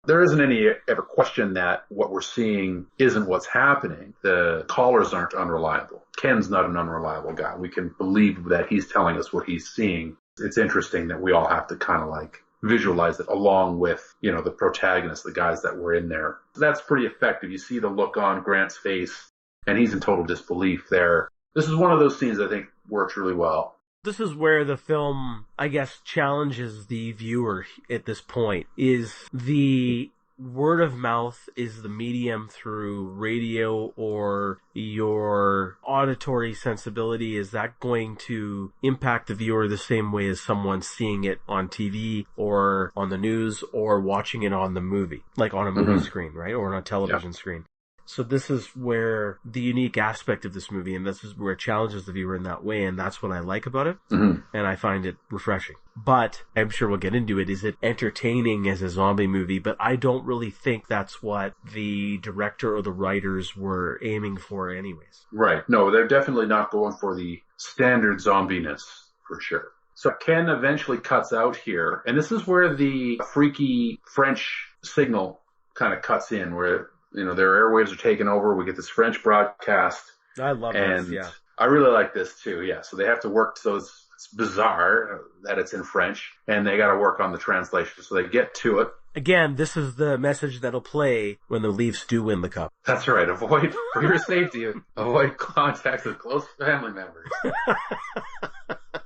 There isn't any ever question that what we're seeing isn't what's happening. The callers aren't unreliable. Ken's not an unreliable guy. We can believe that he's telling us what he's seeing. It's interesting that we all have to kind of like visualize it along with, the protagonists, the guys that were in there. That's pretty effective. You see the look on Grant's face and he's in total disbelief there. This is one of those scenes I think works really well. This is where the film, I guess, challenges the viewer at this point. Is the word of mouth is the medium through radio or your auditory sensibility? Is that going to impact the viewer the same way as someone seeing it on TV or on the news or watching it on the movie, like on a movie screen, right? Or on a television screen. So this is where the unique aspect of this movie, and this is where it challenges the viewer in that way, and that's what I like about it, and I find it refreshing. But, I'm sure we'll get into it, is it entertaining as a zombie movie? But I don't really think that's what the director or the writers were aiming for anyways. Right. No, they're definitely not going for the standard zombiness, for sure. So Ken eventually cuts out here, and this is where the freaky French signal kind of cuts in, where their airwaves are taking over. We get this French broadcast. I love this, yeah. I really like this too, yeah. So they have to work, so it's bizarre that it's in French, and they got to work on the translation. So they get to it. Again, this is the message that'll play when the Leafs do win the cup. That's right. Avoid, for your safety, avoid contact with close family members.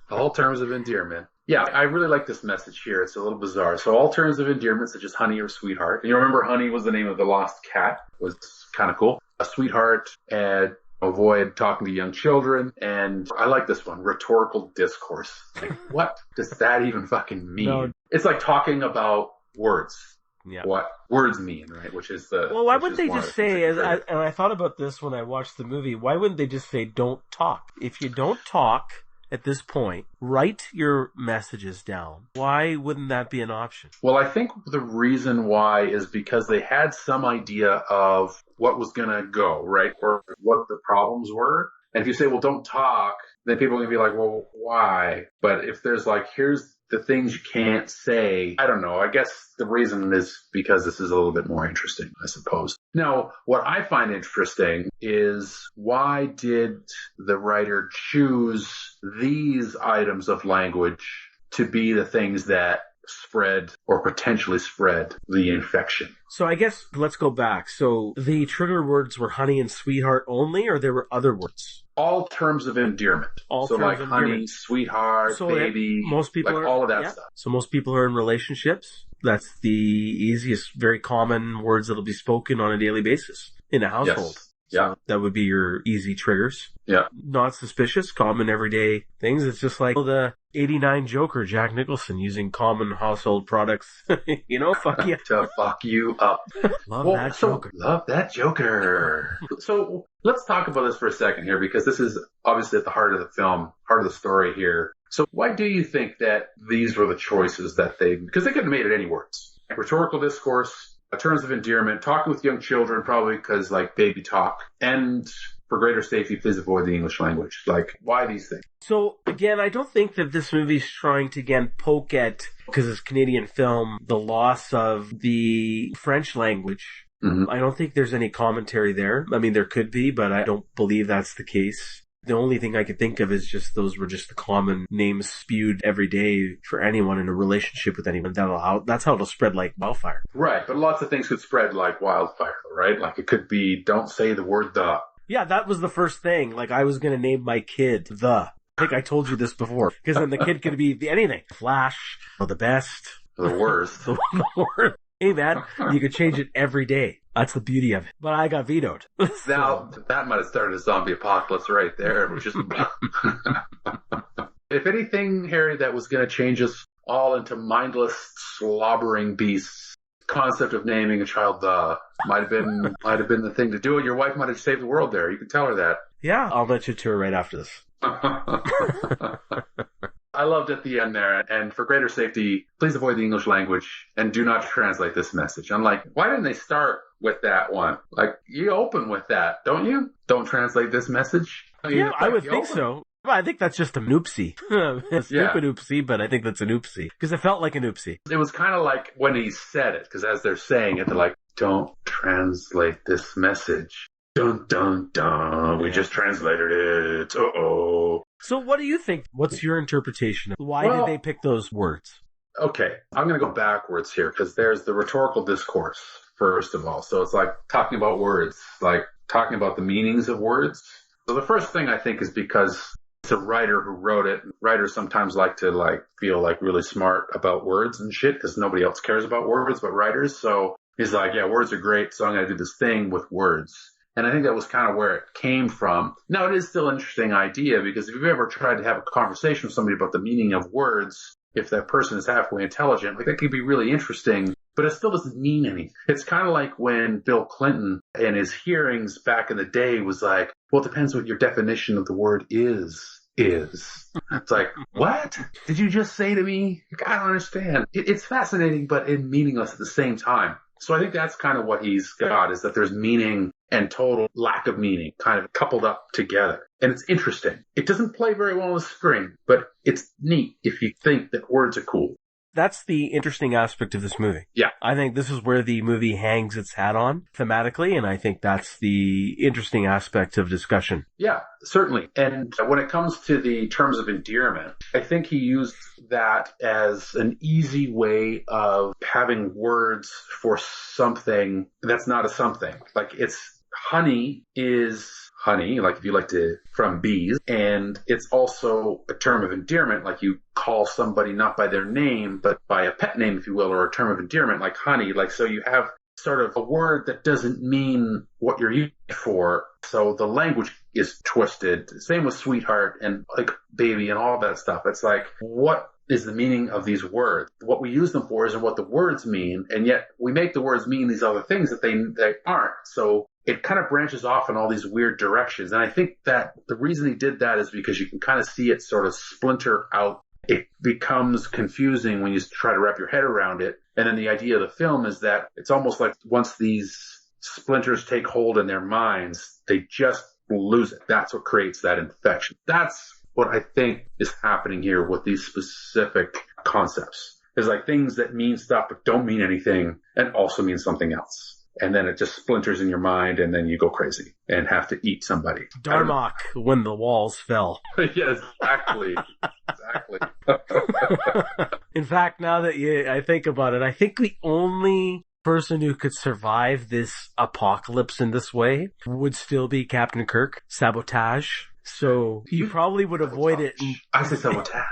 All terms of endearment. Yeah, I really like this message here. It's a little bizarre. So all terms of endearment, such as honey or sweetheart. And you remember honey was the name of the lost cat. Was kind of cool. A sweetheart, and avoid talking to young children. And I like this one, rhetorical discourse. Like, what does that even fucking mean? No. It's like talking about words. Yeah. What words mean, right? Which is the... Well, why wouldn't they just say, and I thought about this when I watched the movie, why wouldn't they just say, don't talk? If you don't talk... At this point, write your messages down. Why wouldn't that be an option? Well, I think the reason why is because they had some idea of what was going to go, right? Or what the problems were. And if you say, well, don't talk, then people are going to be like, well, why? But if there's like, here's the things you can't say, I don't know. I guess the reason is because this is a little bit more interesting, I suppose. Now, what I find interesting is why did the writer choose these items of language to be the things that spread or potentially spread the infection? So I guess let's go back. So the trigger words were honey and sweetheart only, or there were other words? all terms of endearment. All so terms like of honey, endearment. sweetheart, So baby, most people like are, all of that stuff. So most people are in relationships. That's the easiest, very common words that'll be spoken on a daily basis in a household. Yes. So Yeah. that would be your easy triggers. Yeah. Not suspicious, common everyday things. It's just like the 89 Joker, Jack Nicholson, using common household products. Fuck yeah. To fuck you up. Love that Joker. Love that Joker. So let's talk about this for a second here, because this is obviously at the heart of the film, heart of the story here. So why do you think that these were the choices that because they could have made it any words. Rhetorical discourse, terms of endearment, talking with young children, probably because like baby talk, and for greater safety, please avoid the English language. Like, why these things? So, again, I don't think that this movie's trying to, again, poke at, because it's Canadian film, the loss of the French language. Mm-hmm. I don't think there's any commentary there. I mean, there could be, but I don't believe that's the case. The only thing I could think of is just those were just the common names spewed every day for anyone in a relationship with anyone. That's how it'll spread like wildfire. Right, but lots of things could spread like wildfire, right? Like it could be, don't say the word the. Yeah, that was the first thing. Like I was going to name my kid the. I think I told you this before. Because then the kid could be anything. Flash, the best. The worst. The worst. Hey man, you could change it every day. That's the beauty of it. But I got vetoed. Now, that might have started a zombie apocalypse right there. Which is, if anything, Harry, that was going to change us all into mindless, slobbering beasts, concept of naming a child might have been the thing to do it. Your wife might have saved the world there. You can tell her that. Yeah, I'll mention it to her right after this. I loved at the end there, and for greater safety, please avoid the English language and do not translate this message. I'm like, why didn't they start with that one? Like, you open with that, don't you? Don't translate this message. Yeah, I would think so. Well, I think that's just an oopsie. A stupid oopsie, but I think that's an oopsie. Because it felt like an oopsie. It was kind of like when he said it, because as they're saying it, they're like, don't translate this message. Dun, dun, dun. We just translated it. Uh-oh. So what do you think? What's your interpretation? Why did they pick those words? Okay, I'm going to go backwards here, because there's the rhetorical discourse, first of all. So it's like talking about words, like talking about the meanings of words. So the first thing I think is because it's a writer who wrote it. Writers sometimes like to feel like really smart about words and shit, because nobody else cares about words but writers. So he's like, yeah, words are great, so I'm going to do this thing with words. And I think that was kind of where it came from. Now, it is still an interesting idea, because if you've ever tried to have a conversation with somebody about the meaning of words, if that person is halfway intelligent, that could be really interesting, but it still doesn't mean anything. It's kind of like when Bill Clinton in his hearings back in the day was like, well, it depends what your definition of the word is. It's like, what did you just say to me? I don't understand. It's fascinating, but meaningless at the same time. So I think that's kind of what he's got, is that there's meaning and total lack of meaning kind of coupled up together. And it's interesting. It doesn't play very well on the screen, but it's neat if you think that words are cool. That's the interesting aspect of this movie. Yeah. I think this is where the movie hangs its hat on thematically, and I think that's the interesting aspect of discussion. Yeah, certainly. And when it comes to the terms of endearment, I think he used that as an easy way of having words for something that's not a something. Like honey is honey, like if you like to, from bees, and it's also a term of endearment, like you call somebody not by their name, but by a pet name, if you will, or a term of endearment, like honey. Like, so you have sort of a word that doesn't mean what you're using it for. So the language is twisted. Same with sweetheart and like baby and all that stuff. It's like, what is the meaning of these words? What we use them for isn't what the words mean, and yet we make the words mean these other things that they aren't. So it kind of branches off in all these weird directions. And I think that the reason he did that is because you can kind of see it sort of splinter out. It becomes confusing when you try to wrap your head around it. And then the idea of the film is that it's almost like once these splinters take hold in their minds, they just lose it. That's what creates that infection. That's what I think is happening here with these specific concepts. There's like things that mean stuff but don't mean anything and also mean something else. And then it just splinters in your mind, and then you go crazy and have to eat somebody. Darmok, when the walls fell. Yes, exactly. Exactly. In fact, now that I think about it, I think the only person who could survive this apocalypse in this way would still be Captain Kirk. Sabotage So he probably would avoid it. I say sabotage.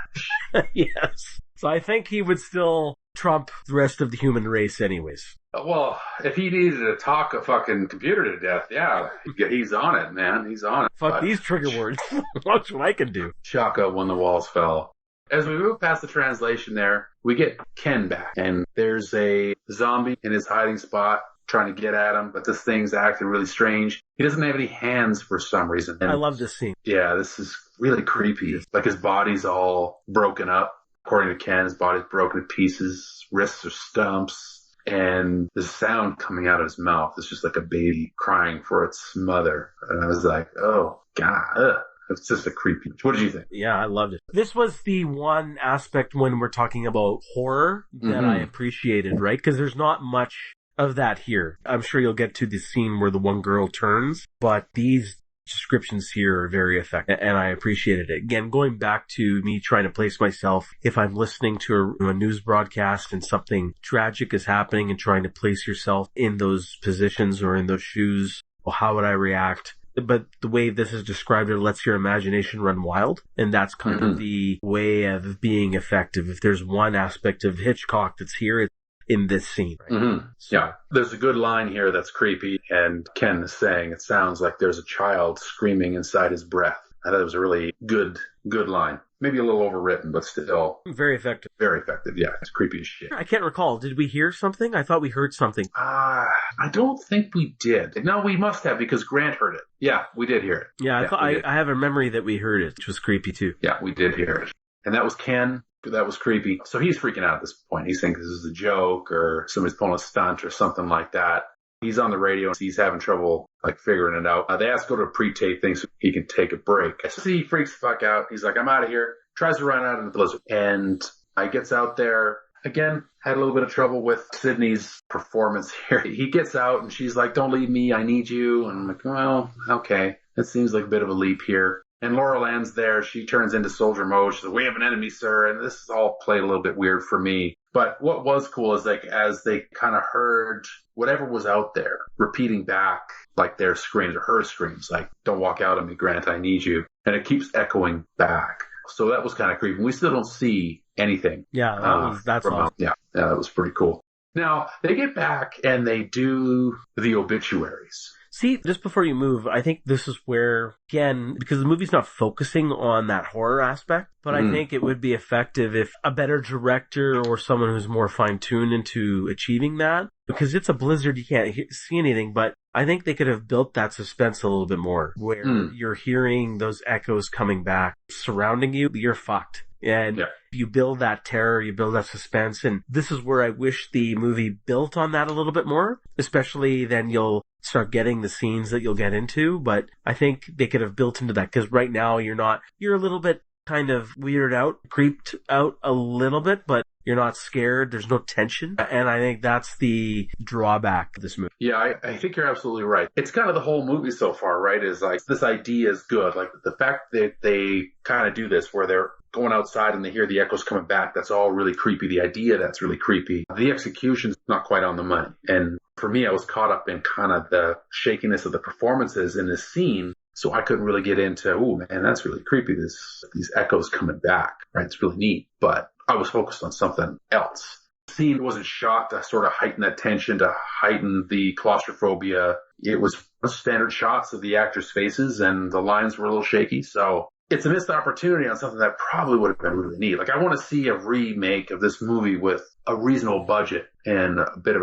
Yes. So I think he would still trump the rest of the human race anyways. Well, if he needed to talk a fucking computer to death, yeah, he's on it, man. He's on it. Fuck these trigger words. Watch what I can do. Shaka when the walls fell. As we move past the translation there, we get Ken back. And there's a zombie in his hiding spot trying to get at him, but this thing's acting really strange. He doesn't have any hands for some reason. And I love this scene. yeah, this is really creepy. Like his body's all broken up. According to Ken, his body's broken to pieces. Wrists are stumps. And the sound coming out of his mouth is just like a baby crying for its mother. And I was like, oh, God. Ugh. It's just a creepy. What did you think? Yeah, I loved it. This was the one aspect when we're talking about horror that I appreciated, right? Because there's not much of that here. I'm sure you'll get to the scene where the one girl turns, but these descriptions here are very effective, and I appreciated it. Again, going back to me trying to place myself, if I'm listening to a news broadcast and something tragic is happening and trying to place yourself in those positions or in those shoes, well, how would I react? But the way this is described, it lets your imagination run wild. And that's kind of the way of being effective. If there's one aspect of Hitchcock that's here, it's in this scene. Right? So, yeah. There's a good line here that's creepy. And Ken is saying it sounds like there's a child screaming inside his breath. I thought it was a really good line. Maybe a little overwritten, but still. Very effective. Very effective, yeah. It's creepy as shit. I can't recall. Did we hear something? I thought we heard something. I don't think we did. No, we must have because Grant heard it. Yeah, we did hear it. Yeah, I have a memory that we heard it, which was creepy too. Yeah, we did hear it. And that was Ken. That was creepy. So he's freaking out at this point. He's thinking this is a joke or somebody's pulling a stunt or something like that. He's on the radio and he's having trouble like figuring it out. They ask to go to a pre-tape thing so he can take a break. So he freaks the fuck out. He's like, I'm out of here. Tries to run out of the blizzard. And I gets out there. Again, had a little bit of trouble with Sydney's performance here. He gets out and she's like, don't leave me. I need you. And I'm like, well, okay. It seems like a bit of a leap here. And Laurel Ann's there. She turns into soldier mode. She says, we have an enemy, sir. And this is all played a little bit weird for me. But what was cool is like as they kind of heard whatever was out there repeating back like their screams or her screams, like, don't walk out on me, Grant, I need you. And it keeps echoing back. So that was kind of creepy. We still don't see anything. Yeah, that's awesome. Yeah, that was pretty cool. Now, they get back and they do the obituaries. See, just before you move, I think this is where, again, because the movie's not focusing on that horror aspect, but I think it would be effective if a better director or someone who's more fine-tuned into achieving that, because it's a blizzard, you can't see anything, but I think they could have built that suspense a little bit more, where you're hearing those echoes coming back, surrounding you, you're fucked. And you build that terror, you build that suspense, and this is where I wish the movie built on that a little bit more, especially then you'll start getting the scenes that you'll get into, but I think they could have built into that, because right now you're a little bit kind of weirded out, creeped out a little bit, but you're not scared, there's no tension, and I think that's the drawback of this movie. Yeah, I think you're absolutely right. It's kind of the whole movie so far, right, is like, this idea is good, like the fact that they kind of do this where they're going outside and they hear the echoes coming back, that's all really creepy. The idea that's really creepy. The execution's not quite on the money. And for me, I was caught up in kind of the shakiness of the performances in this scene. So I couldn't really get into, oh man, that's really creepy. These echoes coming back, right? It's really neat. But I was focused on something else. The scene wasn't shot to sort of heighten that tension, to heighten the claustrophobia. It was standard shots of the actors' faces and the lines were a little shaky. So it's a missed opportunity on something that probably would have been really neat. Like I want to see a remake of this movie with a reasonable budget and a bit of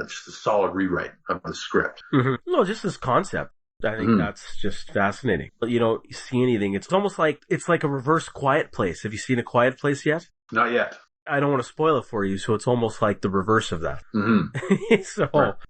just a solid rewrite of the script. No, just this concept. I think that's just fascinating. But you don't see anything. It's almost like it's like a reverse Quiet Place. Have you seen A Quiet Place yet? Not yet. I don't want to spoil it for you, so it's almost like the reverse of that.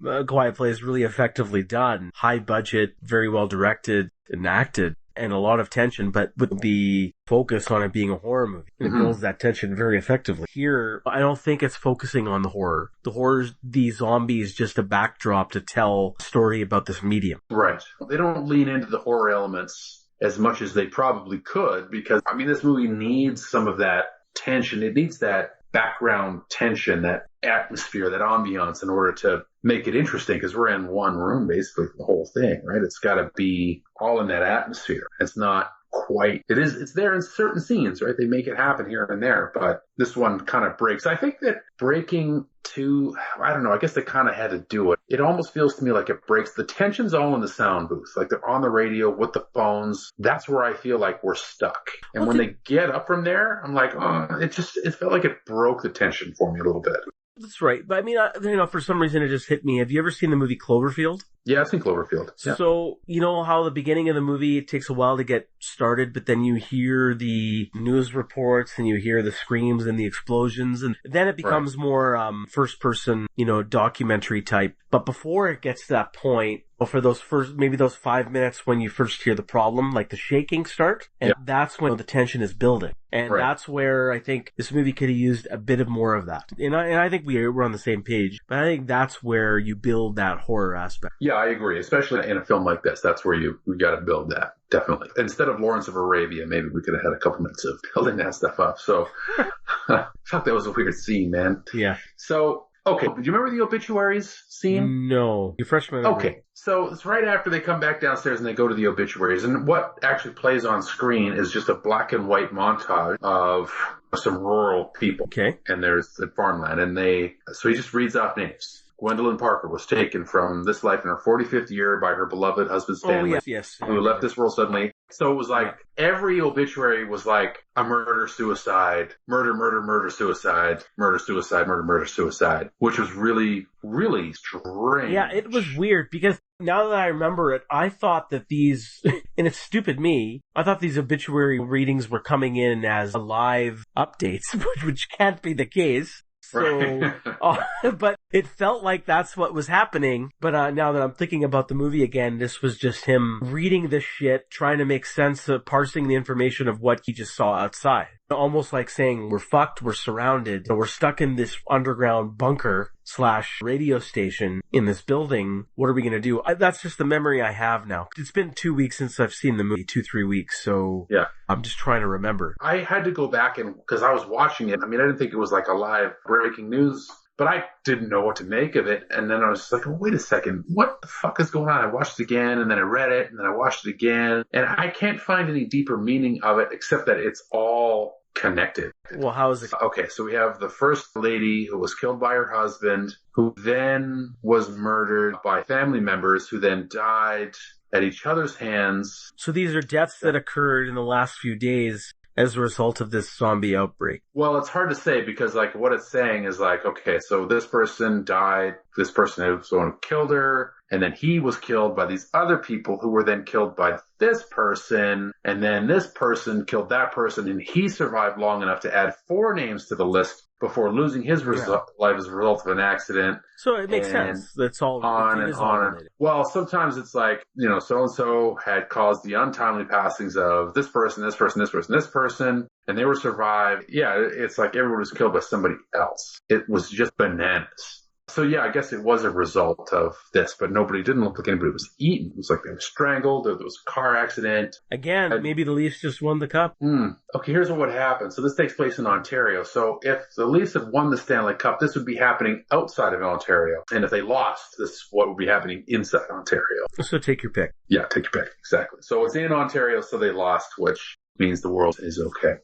A Quiet Place really effectively done. High budget, very well directed and acted, and a lot of tension, but with the focus on it being a horror movie. And it builds that tension very effectively. Here, I don't think it's focusing on the horror. The horror's the zombies just a backdrop to tell a story about this medium. Right. They don't lean into the horror elements as much as they probably could, because, I mean, this movie needs some of that tension. It needs that background tension, that atmosphere, that ambiance in order to make it interesting because we're in one room basically for the whole thing, right? It's got to be all in that atmosphere. It's not quite, it's there in certain scenes, right? They make it happen here and there, but this one kind of breaks. I think that breaking to, I don't know, I guess they kind of had to do it. It almost feels to me like it breaks. The tension's all in the sound booth. Like they're on the radio with the phones. That's where I feel like we're stuck. And when they get up from there, I'm like, oh, it felt like it broke the tension for me a little bit. That's right. But I mean, for some reason it just hit me. Have you ever seen the movie Cloverfield? Yeah, I've seen Cloverfield. Yeah. So, you know how the beginning of the movie, it takes a while to get started, but then you hear the news reports and you hear the screams and the explosions, and then it becomes more first person, documentary type. But before it gets to that point, for those maybe those 5 minutes when you first hear the problem, like the shaking start, and that's when the tension is building. And that's where I think this movie could have used a bit of more of that. And I think we're on the same page, but I think that's where you build that horror aspect. Yeah, I agree. Especially in a film like this, that's where we got to build that. Definitely. Instead of Lawrence of Arabia, maybe we could have had a couple minutes of building that stuff up. So, fuck, that was a weird scene, man. Yeah. So, okay. Do you remember the obituaries scene? No. You fresh my memory. Okay. So it's right after they come back downstairs and they go to the obituaries. And what actually plays on screen is just a black and white montage of some rural people. Okay. And there's the farmland. And so he just reads off names. Gwendolyn Parker was taken from this life in her 45th year by her beloved husband Stanley, who left this world suddenly. So it was like every obituary was like a murder, suicide, murder, murder, murder, suicide, murder, suicide, murder, murder, suicide, which was really, really strange. Yeah, it was weird because now that I remember it, I thought that these, and it's stupid me, I thought these obituary readings were coming in as live updates, which can't be the case. So, but it felt like that's what was happening. But now that I'm thinking about the movie again, this was just him reading this shit, trying to make sense of parsing the information of what he just saw outside. Almost like saying, we're fucked, we're surrounded, we're stuck in this underground bunker / radio station in this building. What are we going to do? That's just the memory I have now. It's been 2 weeks since I've seen the movie, 2-3 weeks. So yeah, I'm just trying to remember. I had to go back because I was watching it. I mean, I didn't think it was like a live breaking news, but I didn't know what to make of it. And then I was just like, oh, wait a second. What the fuck is going on? I watched it again, and then I read it, and then I watched it again. And I can't find any deeper meaning of it except that it's all connected. Well, how is it? Okay, so we have the first lady who was killed by her husband, who then was murdered by family members, who then died at each other's hands. So these are deaths that occurred in the last few days as a result of this zombie outbreak. Well, it's hard to say because like what it's saying is like, okay, so this person died, this person who someone killed her, and then he was killed by these other people who were then killed by this person, and then this person killed that person, and he survived long enough to add 4 names to the list before losing his life as a result of an accident. So it makes sense. That's all. On and on. Well, sometimes it's like, so-and-so had caused the untimely passings of this person, this person, this person, this person, and they were survived. Yeah, it's like everyone was killed by somebody else. It was just bananas. So yeah, I guess it was a result of this, but didn't look like anybody was eaten. It was like they were strangled, or there was a car accident. Again, maybe the Leafs just won the cup. Okay, here's what would happen. So this takes place in Ontario. So if the Leafs had won the Stanley Cup, this would be happening outside of Ontario. And if they lost, this is what would be happening inside Ontario. So take your pick. Yeah, take your pick. Exactly. So it's in Ontario, so they lost, which means the world is okay.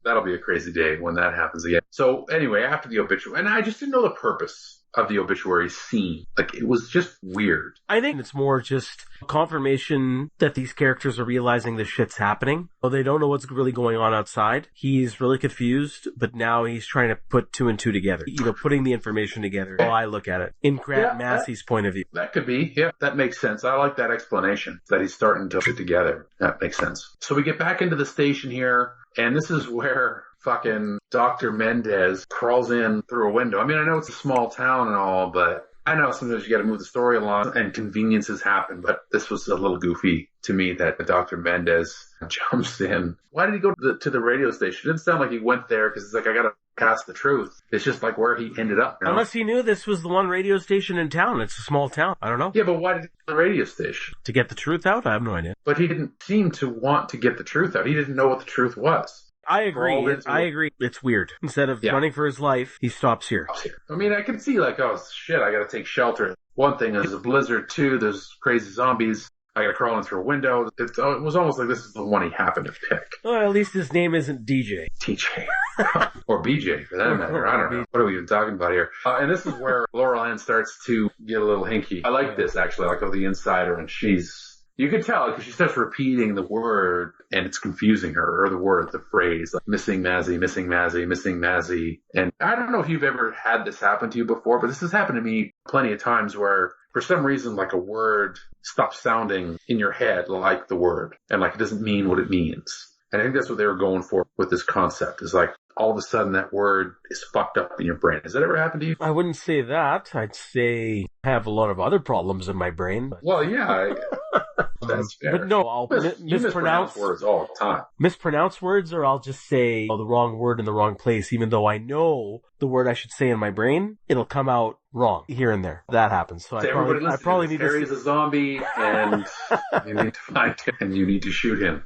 That'll be a crazy day when that happens again. So anyway, after the obituary, and I just didn't know the purpose of the obituary scene. Like, it was just weird. I think it's more just confirmation that these characters are realizing this shit's happening. Well, they don't know what's really going on outside. He's really confused, but now he's trying to put 2 and 2 together. Putting the information together. Well, I look at it. In Grant Massey's point of view. That could be. Yeah, that makes sense. I like that explanation, that he's starting to put it together. That makes sense. So we get back into the station here, and this is where fucking Dr. Mendez crawls in through a window. I mean, I know it's a small town and all, but I know sometimes you got to move the story along and conveniences happen, but this was a little goofy to me that Dr. Mendez jumps in. Why did he go to the radio station? It didn't sound like he went there because it's like, I got to pass the truth. It's just like where he ended up. Unless he knew this was the one radio station in town. It's a small town. I don't know. Yeah, but why did he go to the radio station? To get the truth out? I have no idea. But he didn't seem to want to get the truth out. He didn't know what the truth was. I agree. crawled into I agree. It's weird. Instead of running for his life, he stops here. I mean, I can see like, oh shit, I gotta take shelter. One thing is a blizzard. Two, there's crazy zombies. I gotta crawl in through a window. It was almost like this is the one he happened to pick. Well, at least his name isn't DJ. TJ. Or BJ, for that matter. I don't know. What are we even talking about here? And this is where Laurel Ann starts to get a little hinky. I like this, actually. I like how the insider, and you can tell because she starts repeating the word, and it's confusing her, or the phrase, like missing Mazzy, missing Mazzy, missing Mazzy. And I don't know if you've ever had this happen to you before, but this has happened to me plenty of times where for some reason, like a word stops sounding in your head like the word, and like it doesn't mean what it means. And I think that's what they were going for with this concept, is like all of a sudden that word is fucked up in your brain. Has that ever happened to you? I wouldn't say that. I'd say I have a lot of other problems in my brain. But... Well, yeah. That's fair. But no, I'll mispronounce words all the time. Mispronounce words, or I'll just say the wrong word in the wrong place, even though I know the word I should say in my brain, it'll come out wrong here and there. That happens. So I probably need to... Harry's a zombie, and you need to find him, and you need to shoot him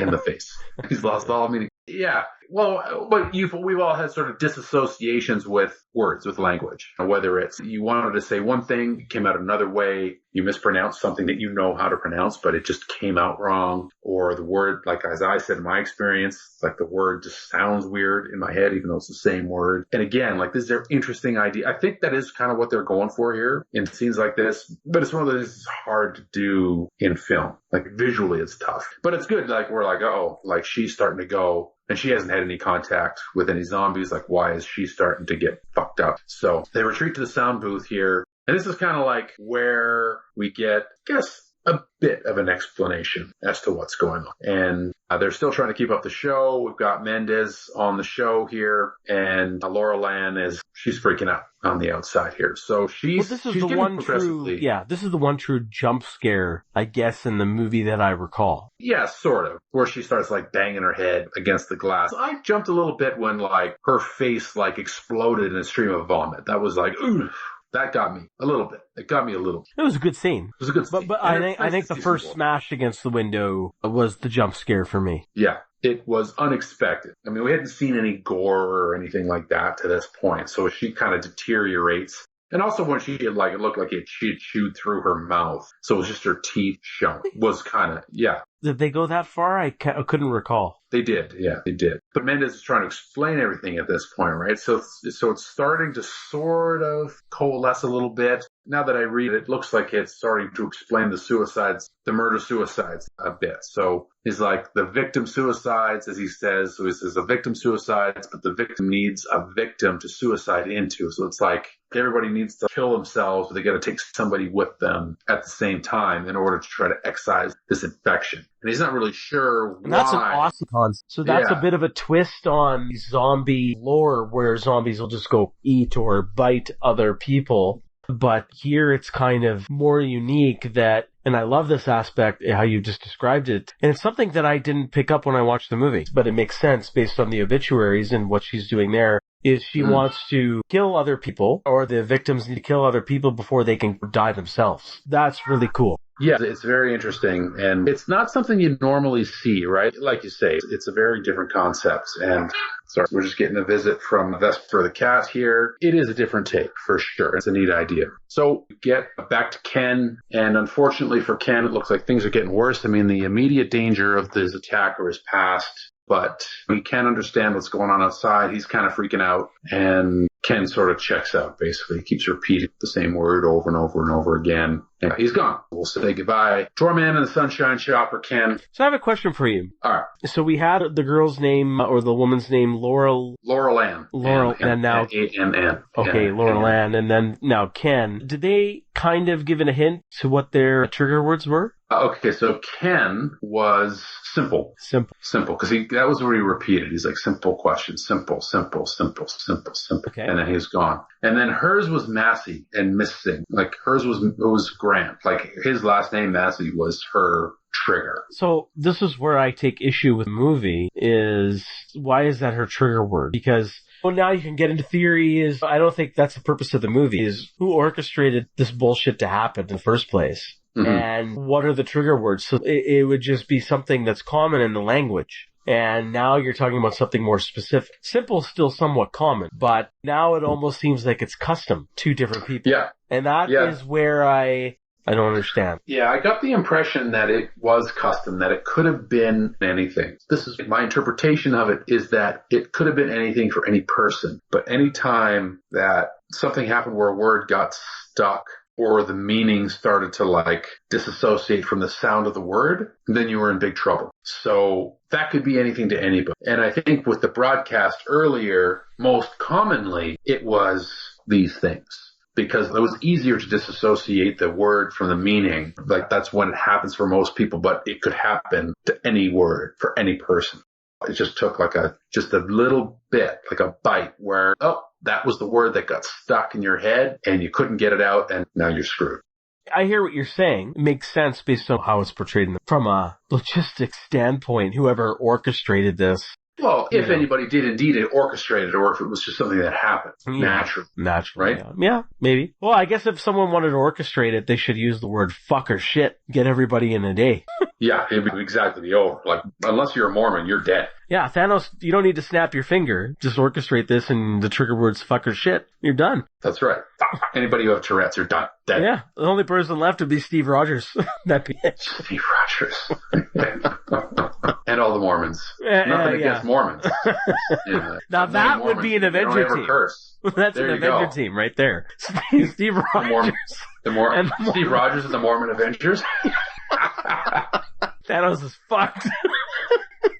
in the face. He's lost all meaning. Yeah. Well, but we've all had sort of disassociations with words, with language. Whether it's you wanted to say one thing, it came out another way, you mispronounced something that you know how to pronounce, but it just came out wrong. Or the word, like as I said in my experience, like the word just sounds weird in my head, even though it's the same word. And again, like this is an interesting idea. I think that is kind of what they're going for here in scenes like this, but it's one of those that's hard to do in film. Like visually it's tough, but it's good. Like we're like, oh, like she's starting to go. And she hasn't had any contact with any zombies. Like, why is she starting to get fucked up? So they retreat to the sound booth here. And this is kind of like where we get, I guess, a bit of an explanation as to what's going on. And they're still trying to keep up the show. We've got Mendez on the show here. And Laurel Ann she's freaking out on the outside here. So this is the one true jump scare, I guess, in the movie that I recall. Yeah, sort of. Where she starts like banging her head against the glass. I jumped a little bit when like her face like exploded in a stream of vomit. That was like, ooh. That got me a little bit. It got me a little. It was a good scene. It was a good scene. But I think the first smash against the window was the jump scare for me. Yeah, it was unexpected. I mean, we hadn't seen any gore or anything like that to this point. So she kind of deteriorates. And also when she had like, it looked like she had chewed through her mouth. So it was just her teeth showing. Was kind of, yeah. Did they go that far? I couldn't recall. They did. Yeah, they did. But Mendez is trying to explain everything at this point, right? So it's starting to sort of coalesce a little bit. Now that I read it, it looks like it's starting to explain the murder-suicides a bit. So he's like, the victim suicides, as he says. So he says the victim suicides, but the victim needs a victim to suicide into. So it's like everybody needs to kill themselves, but they got to take somebody with them at the same time in order to try to excise this infection. And he's not really sure why. And that's an awesome concept. So that's a bit of a twist on zombie lore where zombies will just go eat or bite other people. But here it's kind of more unique and I love this aspect, how you just described it. And it's something that I didn't pick up when I watched the movie, but it makes sense based on the obituaries and what she's doing there. Is she wants to kill other people, or the victims need to kill other people before they can die themselves. That's really cool. Yeah, it's very interesting, and it's not something you normally see, right? Like you say, it's a very different concept, and sorry, we're just getting a visit from Vesper the cat here. It is a different take, for sure. It's a neat idea. So we get back to Ken, and unfortunately for Ken, it looks like things are getting worse. I mean, the immediate danger of this attacker is past, but we can't understand what's going on outside. He's kind of freaking out, and Ken sort of checks out, basically. He keeps repeating the same word over and over and over again. And he's gone. We'll say goodbye. Doorman in the Sunshine Shop for Ken. So I have a question for you. All right. So we had the girl's name, or the woman's name, Laurel Ann. And now... A-N-N. Okay, Laurel Ann. And then now Ken. Did they kind of give it a hint to what their trigger words were? Okay, so Ken was simple. Simple, because that was what he repeated. He's like, simple question, simple. Okay. And then he's gone. And then hers was Massey and missing. Like hers was Grant. Like his last name, Massey, was her trigger. So this is where I take issue with the movie, is why is that her trigger word? Because now you can get into theory. I don't think that's the purpose of the movie, is who orchestrated this bullshit to happen in the first place. Mm-hmm. And what are the trigger words? So it would just be something that's common in the language. And now you're talking about something more specific. Simple is still somewhat common, but now it almost seems like it's custom to different people. Yeah. And that is where I don't understand. Yeah, I got the impression that it was custom, that it could have been anything. This is my interpretation of it, is that it could have been anything for any person. But any time that something happened where a word got stuck or the meaning started to like disassociate from the sound of the word, then you were in big trouble. So that could be anything to anybody. And I think with the broadcast earlier, most commonly it was these things. Because it was easier to disassociate the word from the meaning. Like that's when it happens for most people, but it could happen to any word for any person. It just took like just a little bit, like a bite where, oh, that was the word that got stuck in your head and you couldn't get it out and now you're screwed. I hear what you're saying. It makes sense based on how it's portrayed from a logistics standpoint, whoever orchestrated this. Well, if anybody did indeed orchestrate it, or if it was just something that happened naturally. Naturally, right? Yeah, maybe. Well, I guess if someone wanted to orchestrate it, they should use the word fuck or shit. Get everybody in a day. Yeah, it would exactly be over. Like, unless you're a Mormon, you're dead. Yeah, Thanos, you don't need to snap your finger. Just orchestrate this and the trigger word's fuck or shit. You're done. That's right. Anybody who have Tourette's, you're done. Dead. Yeah, the only person left would be Steve Rogers. That'd be it. Steve Rogers. And all the Mormons. Nothing against Mormons. Yeah. Now that would be an Avenger team. Curse. That's an Avenger team right there. Steve Rogers. Steve Rogers and the Mormon Avengers. Thanos is fucked.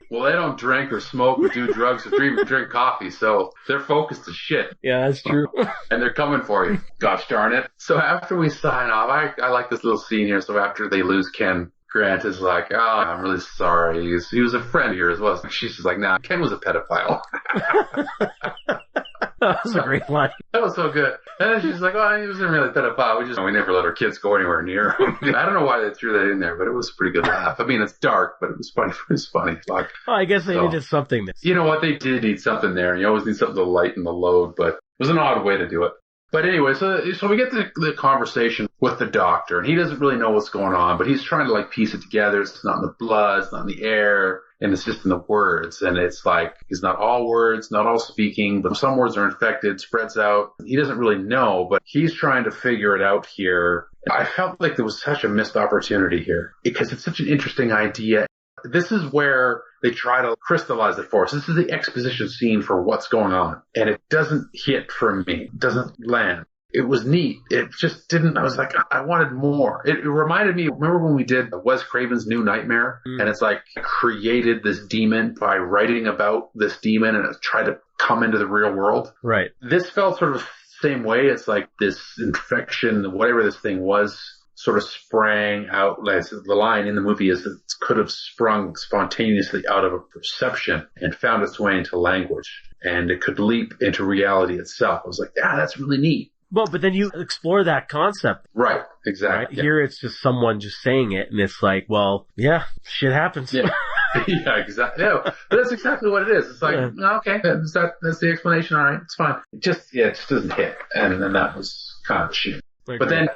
Well, they don't drink or smoke or do drugs or drink coffee, so they're focused as shit. Yeah, that's true. And they're coming for you. Gosh darn it. So after we sign off, I like this little scene here. So after they lose Ken, Grant is like, oh, I'm really sorry. He was a friend of yours, wasn't he? She's just like, nah, Ken was a pedophile. That was a great line. That was so good. And then she's like, oh, he wasn't really a pedophile. We never let our kids go anywhere near him. I don't know why they threw that in there, but it was a pretty good laugh. I mean, it's dark, but it was funny. It was funny. Like, I guess they needed something. You know what? They did need something there. You always need something to lighten the load, but it was an odd way to do it. But anyway, so we get the conversation with the doctor, and he doesn't really know what's going on, but he's trying to like piece it together. It's not in the blood, it's not in the air, and it's just in the words. And it's like, it's not all words, not all speaking, but some words are infected, spreads out. He doesn't really know, but he's trying to figure it out here. I felt like there was such a missed opportunity here because it's such an interesting idea. This is where they try to crystallize it for us. This is the exposition scene for what's going on. And it doesn't hit for me. It doesn't land. It was neat. It just didn't. I was like, I wanted more. It reminded me, remember when we did Wes Craven's New Nightmare? And it's like created this demon by writing about this demon and it tried to come into the real world. Right. This felt sort of the same way. It's like this infection, whatever this thing was, sort of sprang out. The line in the movie is that it could have sprung spontaneously out of a perception and found its way into language. And it could leap into reality itself. I was like, yeah, that's really neat. Well, but then you explore that concept. Right, exactly. Right? Yeah. Here it's just someone just saying it, and it's like, well, yeah, shit happens. Yeah, yeah, exactly. Yeah, but that's exactly what it is. It's like, okay, that's the explanation. All right, it's fine. It just doesn't hit. And then that was kind of shit. But then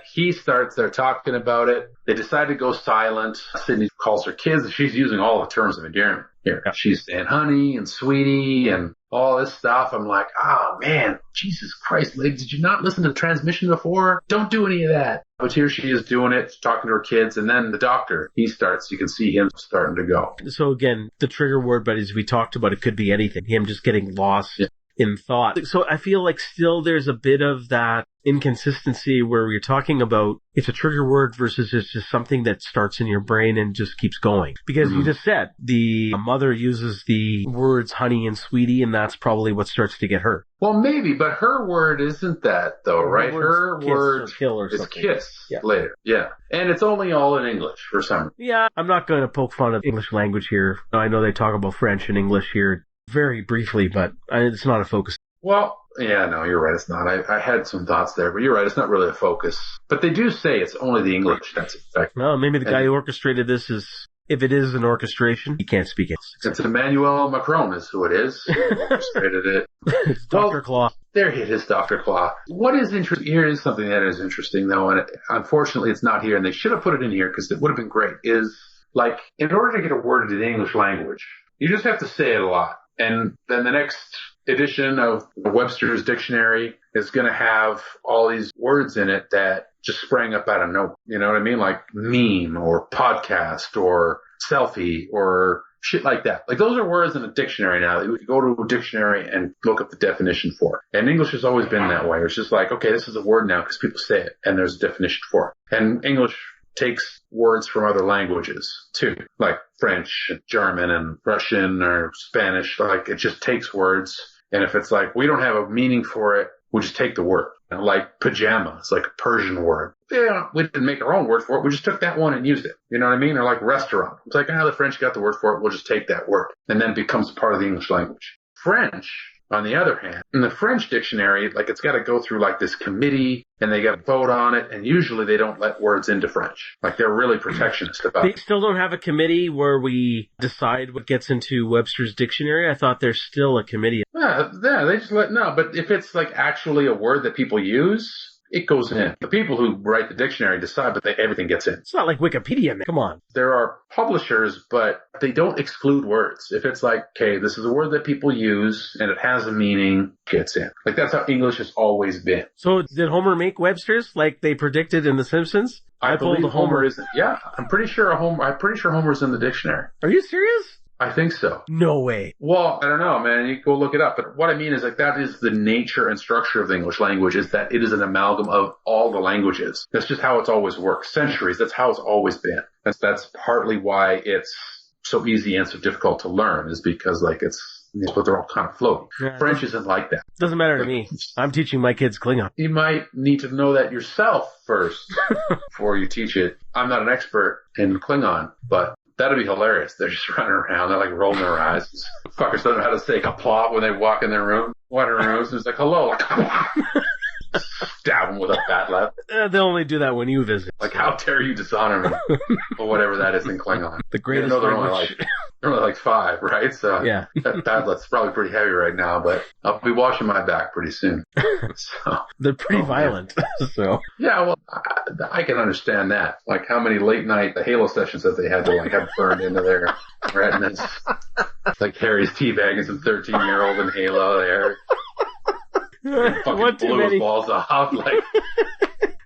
they're talking about it. They decide to go silent. Sydney calls her kids. She's using all the terms of endearment here. Yeah. She's saying honey and sweetie and all this stuff. I'm like, oh man, Jesus Christ, lady, did you not listen to the transmission before? Don't do any of that. But here she is doing it, talking to her kids. And then the doctor, you can see him starting to go. So again, the trigger word, but as we talked about, it could be anything. Him just getting lost in thought. So I feel like still there's a bit of that inconsistency where we're talking about it's a trigger word versus it's just something that starts in your brain and just keeps going. Because you just said the mother uses the words honey and sweetie, and that's probably what starts to get her. Well, maybe, but her word isn't that though, right? Her word is kiss later. Yeah. And it's only all in English for some reason. Yeah, I'm not going to poke fun of English language here. I know they talk about French and English here very briefly, but it's not a focus. Well, yeah, no, you're right. It's not. I had some thoughts there, but you're right. It's not really a focus. But they do say it's only the English that's effective. Well, maybe the guy who orchestrated this if it is an orchestration, he can't speak it. It's Emmanuel Macron is who it is. Who orchestrated it. It's Dr. Claw. There it is, Dr. Claw. What is interesting, here is something that is interesting though, and unfortunately it's not here, and they should have put it in here because it would have been great, is like, in order to get a word into the English language, You just have to say it a lot. And then the next edition of Webster's Dictionary is going to have all these words in it that just sprang up out of nowhere. You know what I mean? Like meme or podcast or selfie or shit like that. Like those are words in a dictionary now that you would go to a dictionary and look up the definition for. And English has always been that way. It's just like, okay, this is a word now because people say it and there's a definition for it. And English takes words from other languages too, like French and German and Russian or Spanish. Like it just takes words. And if it's like, we don't have a meaning for it, we just take the word. And like pajama, it's like a Persian word. Yeah, we didn't make our own word for it. We just took that one and used it. You know what I mean? Or like restaurant. It's like, the French got the word for it. We'll just take that word. And then it becomes part of the English language. French, on the other hand, in the French dictionary, like it's got to go through like this committee and they got to vote on it. And usually they don't let words into French. Like they're really protectionist about it. They still don't have a committee where we decide what gets into Webster's Dictionary? I thought there's still a committee. Yeah, they just no, but if it's like actually a word that people use, it goes in. The people who write the dictionary decide, but everything gets in. It's not like Wikipedia, man. Come on. There are publishers, but they don't exclude words. If it's like, okay, this is a word that people use and it has a meaning, it gets in. Like that's how English has always been. So did Homer make Webster's like they predicted in The Simpsons? I believe Homer isn't. Yeah, I'm pretty sure Homer's in the dictionary. Are you serious? I think so. No way. Well, I don't know, man. You can go look it up. But what I mean is like that is the nature and structure of the English language is that it is an amalgam of all the languages. That's just how it's always worked. Centuries. That's how it's always been. That's partly why it's so easy and so difficult to learn is because like but they're all kind of floating. Yeah, French isn't like that. Doesn't matter to me. I'm teaching my kids Klingon. You might need to know that yourself first before you teach it. I'm not an expert in Klingon, but that'd be hilarious. They're just running around. They're like rolling their eyes. Fuckers don't know how to say a plot when they walk in their room. One of their rooms is like, hello. Like, stab them with a bat left. They'll only do that when you visit. Like, how dare you dishonor me? Or whatever that is in Klingon. The greatest they're only like 5, right? So yeah. That padlet's probably pretty heavy right now, but I'll be washing my back pretty soon. So they're pretty violent. So yeah, well, I can understand that. Like how many late night Halo sessions that they had to like have burned into their retinas. Like Harry's teabagging some 13-year-old in Halo there. Fucking blew his balls off. Like,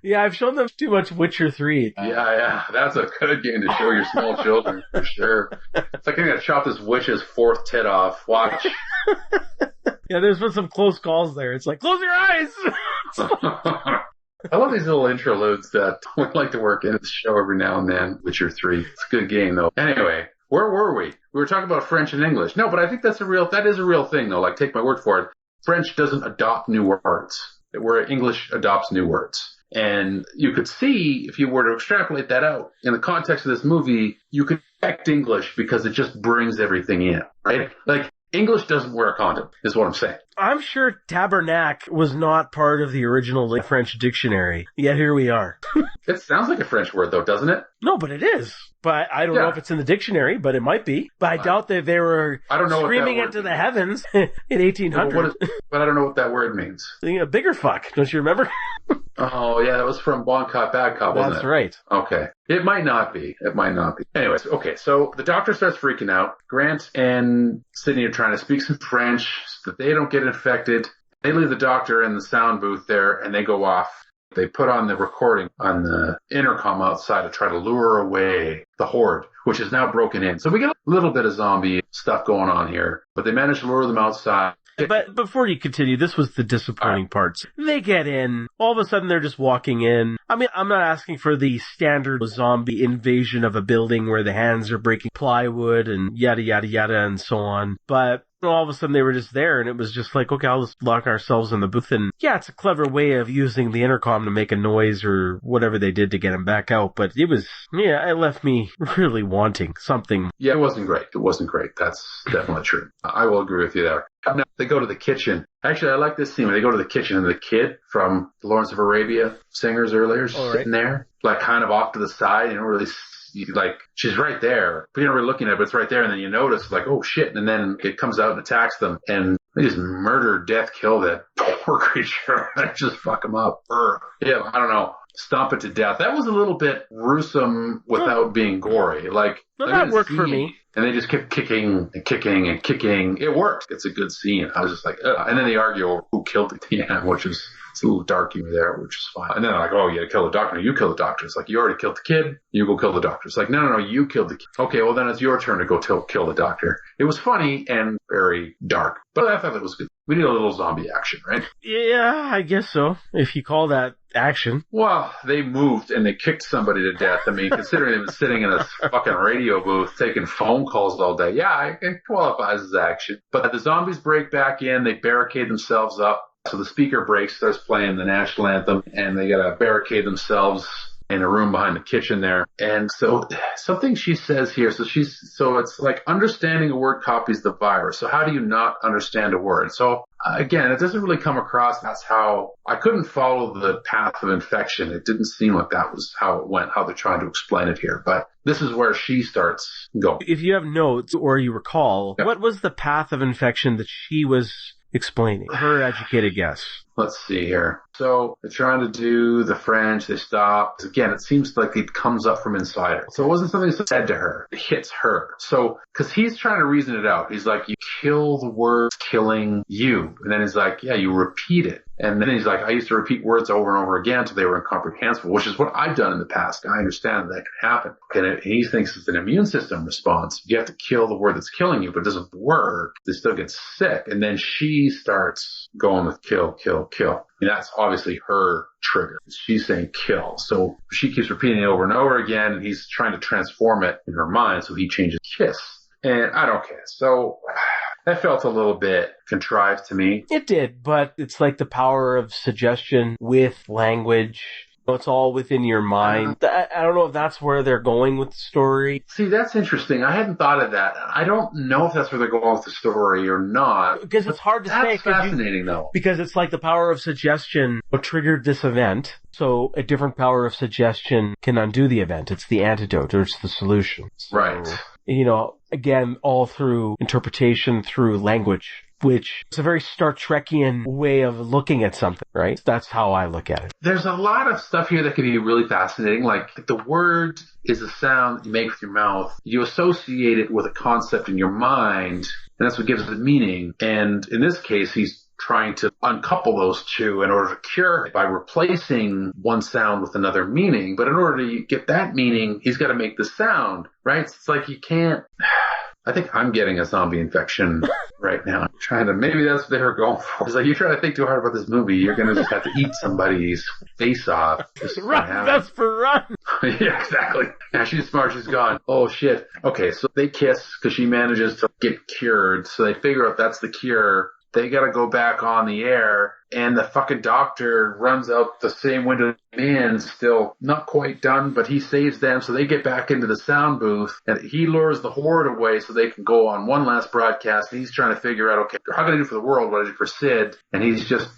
yeah, I've shown them too much Witcher 3. Yeah, that's a good game to show your small children for sure. It's like I'm gonna chop this witch's 4th tit off. Watch. Yeah, there's been some close calls there. It's like, close your eyes! I love these little interludes that we like to work into the show every now and then. Witcher 3. It's a good game though. Anyway, where were we? We were talking about French and English. No, but I think that is a real thing though. Like, take my word for it. French doesn't adopt new words, where English adopts new words. And you could see, if you were to extrapolate that out, in the context of this movie, you could expect English because it just brings everything in, right? Like, English doesn't wear a condom, is what I'm saying. I'm sure tabernacle was not part of the original French dictionary. Yet here we are. It sounds like a French word, though, doesn't it? No, but it is. But I don't know if it's in the dictionary, but it might be. But I doubt that they were screaming it to the heavens in 1800. But I don't know what that word means. A bigger fuck, don't you remember? Oh, yeah, that was from Bon Cop, Bad Cop, wasn't it? That's right. Okay. It might not be. Anyways, okay, so the doctor starts freaking out. Grant and Sydney are trying to speak some French so that they don't get infected. They leave the doctor in the sound booth there, and they go off. They put on the recording on the intercom outside to try to lure away the horde, which is now broken in. So we get a little bit of zombie stuff going on here, but they managed to lure them outside. But before you continue, this was the disappointing parts. They get in. All of a sudden, they're just walking in. I mean, I'm not asking for the standard zombie invasion of a building where the hands are breaking plywood and yada, yada, yada, and so on. But all of a sudden, they were just there, and it was just like, okay, I'll just lock ourselves in the booth. And yeah, it's a clever way of using the intercom to make a noise or whatever they did to get him back out. But it left me really wanting something. Yeah, it wasn't great. That's definitely true. I will agree with you there. Now, they go to the kitchen. Actually, I like this scene when they go to the kitchen and the kid from the Lawrence of Arabia singers earlier is sitting there, like kind of off to the side. You don't really, like, she's right there, but you're not really looking at it, but it's right there. And then you notice, like, oh shit. And then it comes out and attacks them. And they just murder, death, kill that poor creature. They just fuck him up. Yeah, I don't know. stomp it to death. That was a little bit gruesome without being gory. Like, No, I that didn't worked see for any. me. And they just kept kicking and kicking and kicking. It worked. It's a good scene. I was just like, ugh. And then they argue over who killed the kid, which is, it's a little dark humor there, which is fine. And then they're like, oh, you gotta kill the doctor. No, you kill the doctor. It's like, you already killed the kid. You go kill the doctor. It's like, no, you killed the kid. Okay, well then it's your turn to go kill the doctor. It was funny and very dark, but I thought it was good. We need a little zombie action, right? Yeah, I guess so. If you call that action. Well, they moved and they kicked somebody to death. I mean, considering they've been sitting in a fucking radio booth taking phone calls all day. Yeah, it qualifies as action. But the zombies break back in. They barricade themselves up. So the speaker breaks, starts playing the national anthem, and they gotta barricade themselves in a room behind the kitchen there. And so something she says here, so it's like understanding a word copies the virus. So how do you not understand a word? So again, it doesn't really come across. That's how I couldn't follow the path of infection. It didn't seem like that was how it went, how they're trying to explain it here. But this is where she starts going. If you have notes or you recall, Yep. What was the path of infection that she was explaining? Her educated guess. Let's see here. So they're trying to do the French. They stop. Again, it seems like it comes up from inside her. So it wasn't something said to her. It hits her. So, cause he's trying to reason it out. He's like, you kill the word killing you. And then he's like, yeah, you repeat it. And then he's like, I used to repeat words over and over again until they were incomprehensible, which is what I've done in the past. I understand that can happen. And he thinks it's an immune system response. You have to kill the word that's killing you, but it doesn't work. They still get sick. And then she starts going with kill, kill, kill. And that's obviously her trigger. She's saying kill. So she keeps repeating it over and over again, and he's trying to transform it in her mind, so he changes kiss. And I don't care. So that felt a little bit contrived to me. It did, but it's like the power of suggestion with language. It's all within your mind. I don't know if that's where they're going with the story. See, that's interesting. I hadn't thought of that. I don't know if that's where they're going with the story or not. Because it's hard to say. That's fascinating, though. Because it's like the power of suggestion what triggered this event. So a different power of suggestion can undo the event. It's the antidote or it's the solution. So, right. You know, again, all through interpretation, through language, which is a very Star Trekian way of looking at something, right? That's how I look at it. There's a lot of stuff here that can be really fascinating. Like the word is a sound you make with your mouth. You associate it with a concept in your mind, and that's what gives it meaning. And in this case, he's trying to uncouple those two in order to cure it by replacing one sound with another meaning. But in order to get that meaning, he's got to make the sound, right? It's like you can't... I think I'm getting a zombie infection right now. Maybe that's what they were going for. It's like, you're trying to think too hard about this movie. You're going to just have to eat somebody's face off. Run, that's for run. Yeah, exactly. Yeah, she's smart. She's gone. Oh, shit. Okay, so they kiss because she manages to get cured. So they figure out that's the cure. They gotta go back on the air, and the fucking doctor runs out the same window in, still not quite done, but he saves them, so they get back into the sound booth, and he lures the horde away so they can go on one last broadcast, and he's trying to figure out, okay, how can I do for the world what I did for Sid? And he just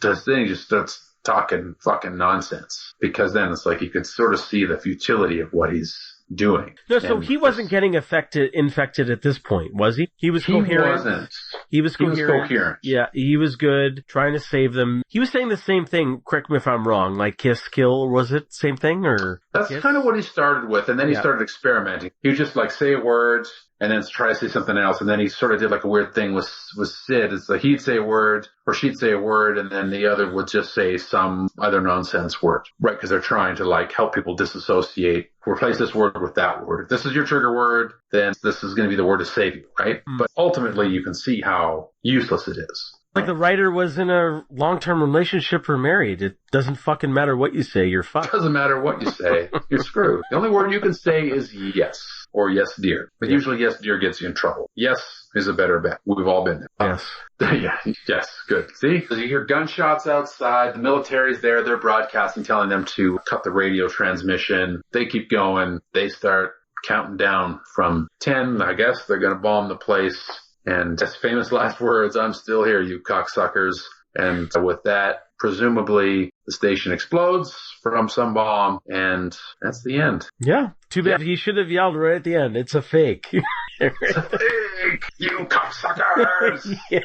starts talking fucking nonsense, because then it's like you can sort of see the futility of what he's doing. No, so he wasn't getting infected at this point, was he? He was coherent. He was coherent. Yeah, he was good, trying to save them. He was saying the same thing, correct me if I'm wrong, like kiss, kill, was it same thing, or? That's kiss? kind of what he started with, and then he started experimenting. He would just like say a word, and then try to say something else, and then he sort of did like a weird thing with Sid. It's like he'd say a word, or she'd say a word, and then the other would just say some other nonsense word, right? Because they're trying to like help people disassociate. Replace this word with that word. If this is your trigger word, then this is going to be the word to save you, right? But ultimately, you can see how useless it is. Like the writer was in a long-term relationship or married. It doesn't fucking matter what you say, you're fucked. It doesn't matter what you say, you're screwed. The only word you can say is yes, or yes, dear. But usually yes, dear gets you in trouble. Yes is a better bet. We've all been there. Yes. Yeah, yes, good. See? So you hear gunshots outside, the military's there, they're broadcasting, telling them to cut the radio transmission. They keep going. They start counting down from 10. I guess they're going to bomb the place. And his famous last words, I'm still here, you cocksuckers. And with that, presumably the station explodes from some bomb, and that's the end. Yeah. Too bad he should have yelled right at the end. It's a fake. It's a fake, you cocksuckers! Yeah.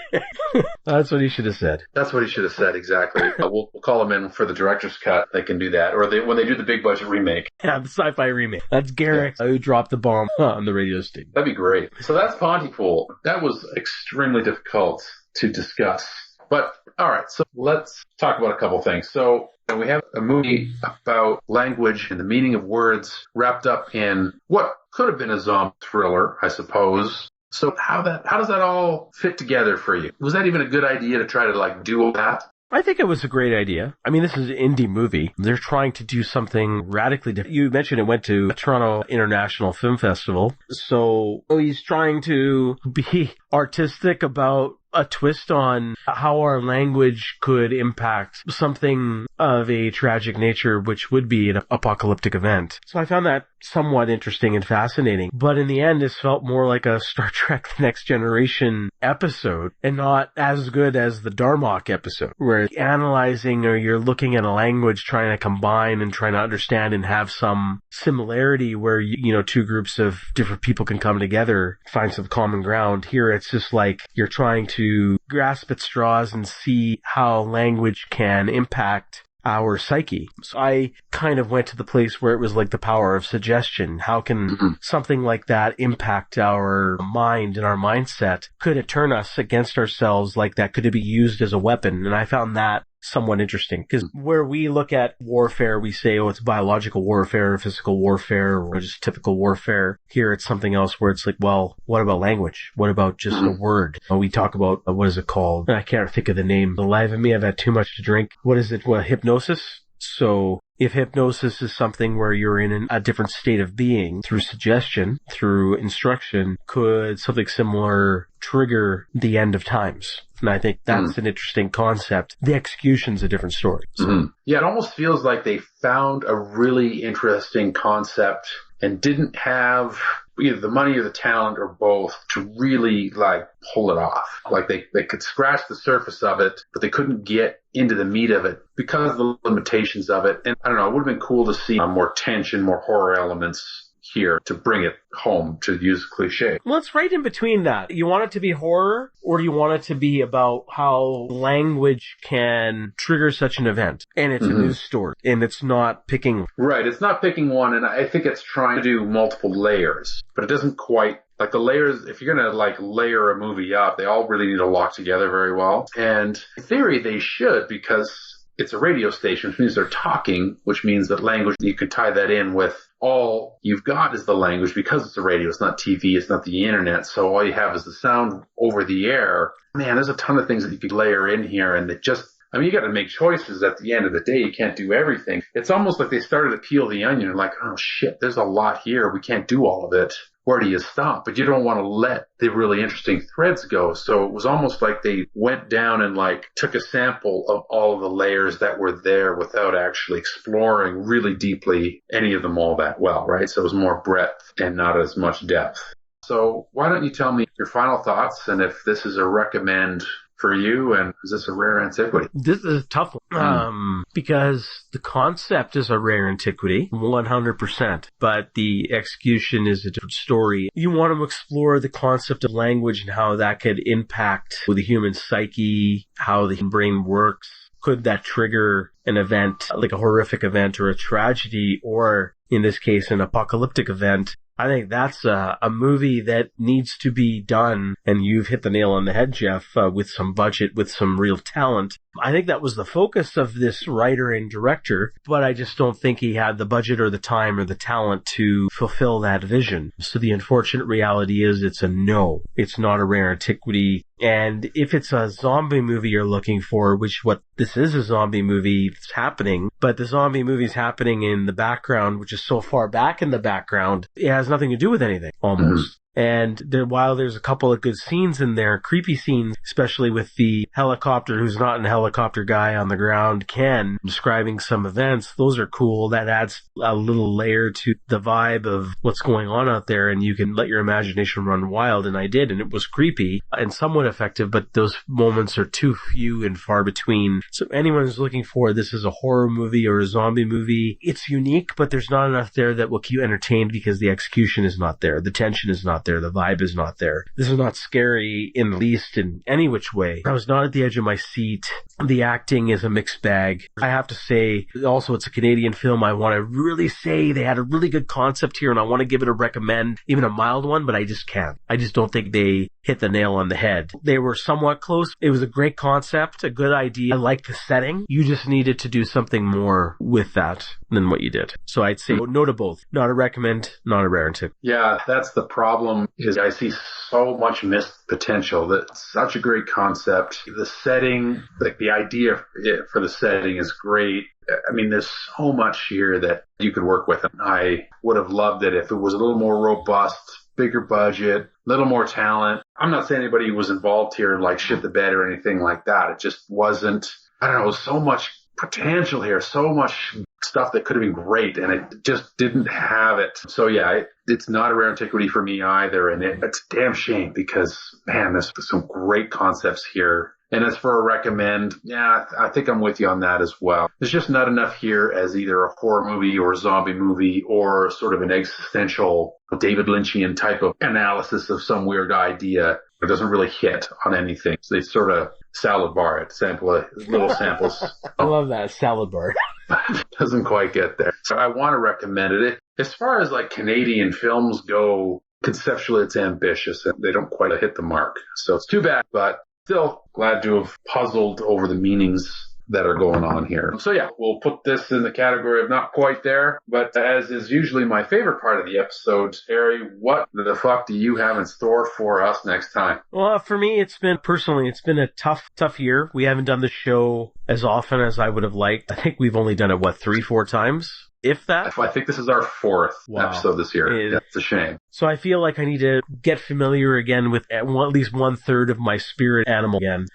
That's what he should have said. That's what he should have said, exactly. We'll call him in for the director's cut. They can do that. Or when they do the big budget remake. Yeah, the sci-fi remake. That's Garrick who dropped the bomb on the radio station. That'd be great. So that's Pontypool. That was extremely difficult to discuss. But, all right, so let's talk about a couple things. So we have a movie about language and the meaning of words wrapped up in what could have been a zombie thriller, I suppose. So how does that all fit together for you? Was that even a good idea to try to do all that? I think it was a great idea. I mean, this is an indie movie. They're trying to do something radically different. You mentioned it went to a Toronto International Film Festival. So he's trying to be artistic about a twist on how our language could impact something of a tragic nature, which would be an apocalyptic event. So I found that somewhat interesting and fascinating. But in the end, this felt more like a Star Trek The Next Generation episode and not as good as the Darmok episode, where you're analyzing or you're looking at a language, trying to combine and trying to understand and have some similarity where, two groups of different people can come together, find some common ground. Here, it's just like you're trying to grasp at straws and see how language can impact our psyche. So I kind of went to the place where it was like the power of suggestion. How can something like that impact our mind and our mindset? Could it turn us against ourselves like that? Could it be used as a weapon? And I found that somewhat interesting, because where we look at warfare, we say, oh, it's biological warfare, physical warfare, or just typical warfare. Here it's something else where it's like, well, what about language? What about just a word? We talk about, what is it called? I can't think of the name. Alive in me, I've had too much to drink. What is it? Well, hypnosis? So if hypnosis is something where you're in a different state of being through suggestion, through instruction, could something similar trigger the end of times? And I think that's an interesting concept. The execution's a different story. So. Yeah, it almost feels like they found a really interesting concept and didn't have either the money or the talent or both to really pull it off. They could scratch the surface of it, but they couldn't get into the meat of it because of the limitations of it. And I don't know, it would have been cool to see more tension, more horror elements here to bring it home, to use a cliche. Well, it's right in between that. You want it to be horror, or do you want it to be about how language can trigger such an event? And it's a news story, and it's not picking. Right, it's not picking one, and I think it's trying to do multiple layers, but it doesn't quite. The layers, if you're going to layer a movie up, they all really need to lock together very well. And in theory, they should, because it's a radio station, which means they're talking, which means that language, you can tie that in with all you've got is the language because it's a radio. It's not TV. It's not the internet. So all you have is the sound over the air. Man, there's a ton of things that you could layer in here, and that just, you got to make choices at the end of the day. You can't do everything. It's almost like they started to peel the onion and oh shit, there's a lot here. We can't do all of it. Where do you stop? But you don't want to let the really interesting threads go. So it was almost like they went down and took a sample of all of the layers that were there without actually exploring really deeply any of them all that well, right? So it was more breadth and not as much depth. So why don't you tell me your final thoughts and if this is a recommend for you, and is this a rare antiquity? This is a tough one, because the concept is a rare antiquity, 100%, but the execution is a different story. You want to explore the concept of language and how that could impact the human psyche, how the brain works. Could that trigger an event, like a horrific event or a tragedy, or in this case, an apocalyptic event? I think that's a movie that needs to be done, and you've hit the nail on the head, Jeff, with some budget, with some real talent. I think that was the focus of this writer and director, but I just don't think he had the budget or the time or the talent to fulfill that vision. So the unfortunate reality is it's a no. It's not a rare antiquity. And if it's a zombie movie you're looking for, which what this is a zombie movie, it's happening, but the zombie movie's happening in the background, which is so far back in the background, it has nothing to do with anything, almost. And while there's a couple of good scenes in there, creepy scenes, especially with the helicopter who's not a helicopter guy on the ground, Ken, describing some events, those are cool. That adds a little layer to the vibe of what's going on out there, and you can let your imagination run wild, and I did, and it was creepy and somewhat effective, but those moments are too few and far between. So anyone who's looking for this as a horror movie or a zombie movie, it's unique, but there's not enough there that will keep you entertained because the execution is not there. The tension is not there. The vibe is not there. This is not scary in the least in any which way. I was not at the edge of my seat. The acting is a mixed bag. I have to say, also it's a Canadian film. I want to really say they had a really good concept here, and I want to give it a recommend, even a mild one, but I just can't. I just don't think they hit the nail on the head. They were somewhat close. It was a great concept, a good idea. I like the setting. You just needed to do something more with that than what you did. So I'd say no to both. Not a recommend, not a rare and tip. Yeah, that's the problem, is I see so much missed potential. That's such a great concept. The setting, like the idea for the setting is great. I mean, there's so much here that you could work with. And I would have loved it if it was a little more robust, bigger budget, little more talent. I'm not saying anybody was involved here like shit the bed or anything like that. It just wasn't, I don't know, so much potential here, so much stuff that could have been great, and it just didn't have it. So yeah, it's not a rare antiquity for me either, and it's a damn shame because, man, there's some great concepts here. And as for a recommend, yeah, I think I'm with you on that as well. There's just not enough here as either a horror movie or a zombie movie or sort of an existential David Lynchian type of analysis of some weird idea. It doesn't really hit on anything. So they sort of salad bar it, little samples. I love that, salad bar. Doesn't quite get there. So I want to recommend it. As far as like Canadian films go, conceptually it's ambitious and they don't quite hit the mark. So it's too bad, but still glad to have puzzled over the meanings that are going on here. So yeah, we'll put this in the category of not quite there, but as is usually my favorite part of the episode, Harry, what the fuck do you have in store for us next time? Well, for me, it's been a tough year. We haven't done the show as often as I would have liked. I think we've only done it, 3-4 times? If that? I think this is our 4th episode this year. It's a shame. So I feel like I need to get familiar again with at least 1/3 of my spirit animal again.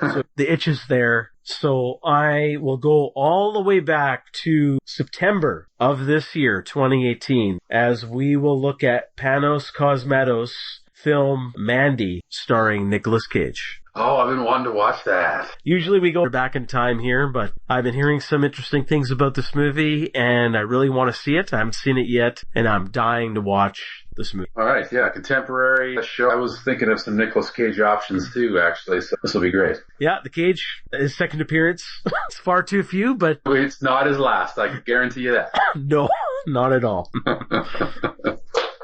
So the itch is there. So I will go all the way back to September of this year, 2018, as we will look at Panos Cosmatos' film Mandy, starring Nicolas Cage. Oh, I've been wanting to watch that. Usually we go back in time here, but I've been hearing some interesting things about this movie, and I really want to see it. I haven't seen it yet, and I'm dying to watch this movie. All right, yeah, contemporary show. I was thinking of some Nicolas Cage options too, actually, so this will be great. Yeah, the Cage, his second appearance. It's far too few, but... It's not his last, I can guarantee you that. No, not at all.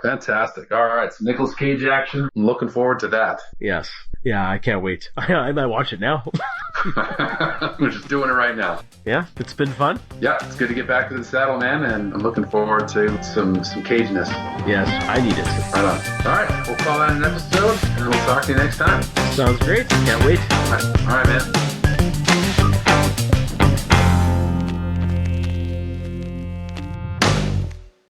Fantastic. All right, so Nicolas Cage action. I'm looking forward to that. Yes. Yeah, I can't wait. I might watch it now. We're just doing it right now. Yeah, it's been fun. Yeah, it's good to get back to the saddle, man, and I'm looking forward to some caginess. Yes, I need it. Right on. All right, we'll call that an episode, and we'll talk to you next time. Sounds great. Can't wait. All right, man.